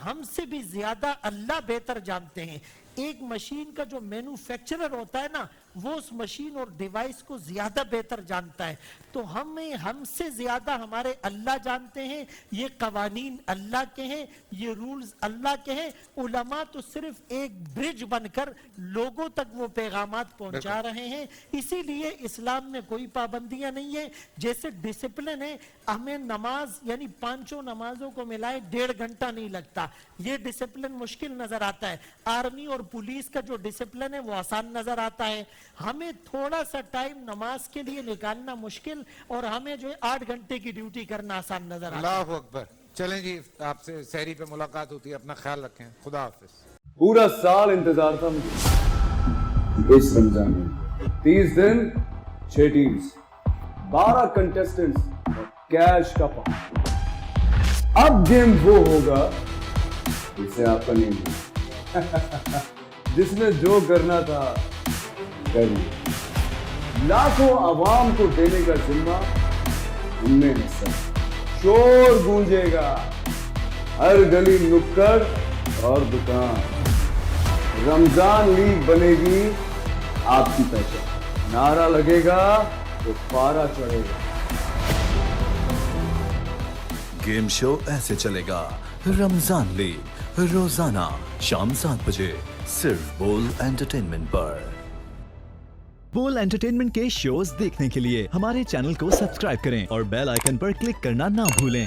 ہم سے بھی زیادہ اللہ بہتر جانتے ہیں. ایک مشین کا جو مینوفیکچرر ہوتا ہے نا, وہ اس مشین اور ڈیوائس کو زیادہ بہتر جانتا ہے. تو ہم سے زیادہ ہمارے اللہ جانتے ہیں. یہ قوانین اللہ کے ہیں, یہ رولز اللہ کے ہیں. علماء تو صرف ایک برج بن کر لوگوں تک وہ پیغامات پہنچا رہے ہیں. اسی لیے اسلام میں کوئی پابندیاں نہیں ہیں. جیسے ڈسپلن ہے, ہمیں نماز یعنی 5 نمازوں کو ملائے 1.5 گھنٹہ نہیں لگتا, یہ ڈسپلن مشکل نظر آتا ہے. آرمی اور پولیس کا جو ڈسپلن ہے وہ آسان نظر آتا ہے. ہمیں تھوڑا سا ٹائم نماز کے لیے نکالنا مشکل اور ہمیں جو 8 گھنٹے کی ڈیوٹی کرنا آسان نظر آتا ہے. اللہ اکبر. چلیں جی, آپ سے سحری پہ ملاقات ہوتی ہے, اپنا خیال رکھیں, خدا حافظ. پورا سال انتظار تھا مجھے اس رمضان میں. 30 دن 6 ٹیمز, 12 کنٹیسٹنٹس, کیش کا پاؤں. اب گیم وہ ہوگا جسے آپ کا نہیں ہوگا, جس نے جو کرنا تھا کر لیا. لاکھوں عوام کو دینے کا ذمہ ہم نے ہے. شور گونجے گا ہر گلی نکڑ اور دکان. رمضان لیگ بنے گی آپ کی پہچان. نعرہ لگے گا تو پارا چڑھے گا. گیم شو ایسے چلے گا. رمضان لیگ روزانہ شام 7 بجے صرف بول انٹرٹینمنٹ پر. بول انٹرٹینمنٹ کے شوز دیکھنے کے لیے ہمارے چینل کو سبسکرائب کریں اور بیل آئیکن پر کلک کرنا نہ بھولیں.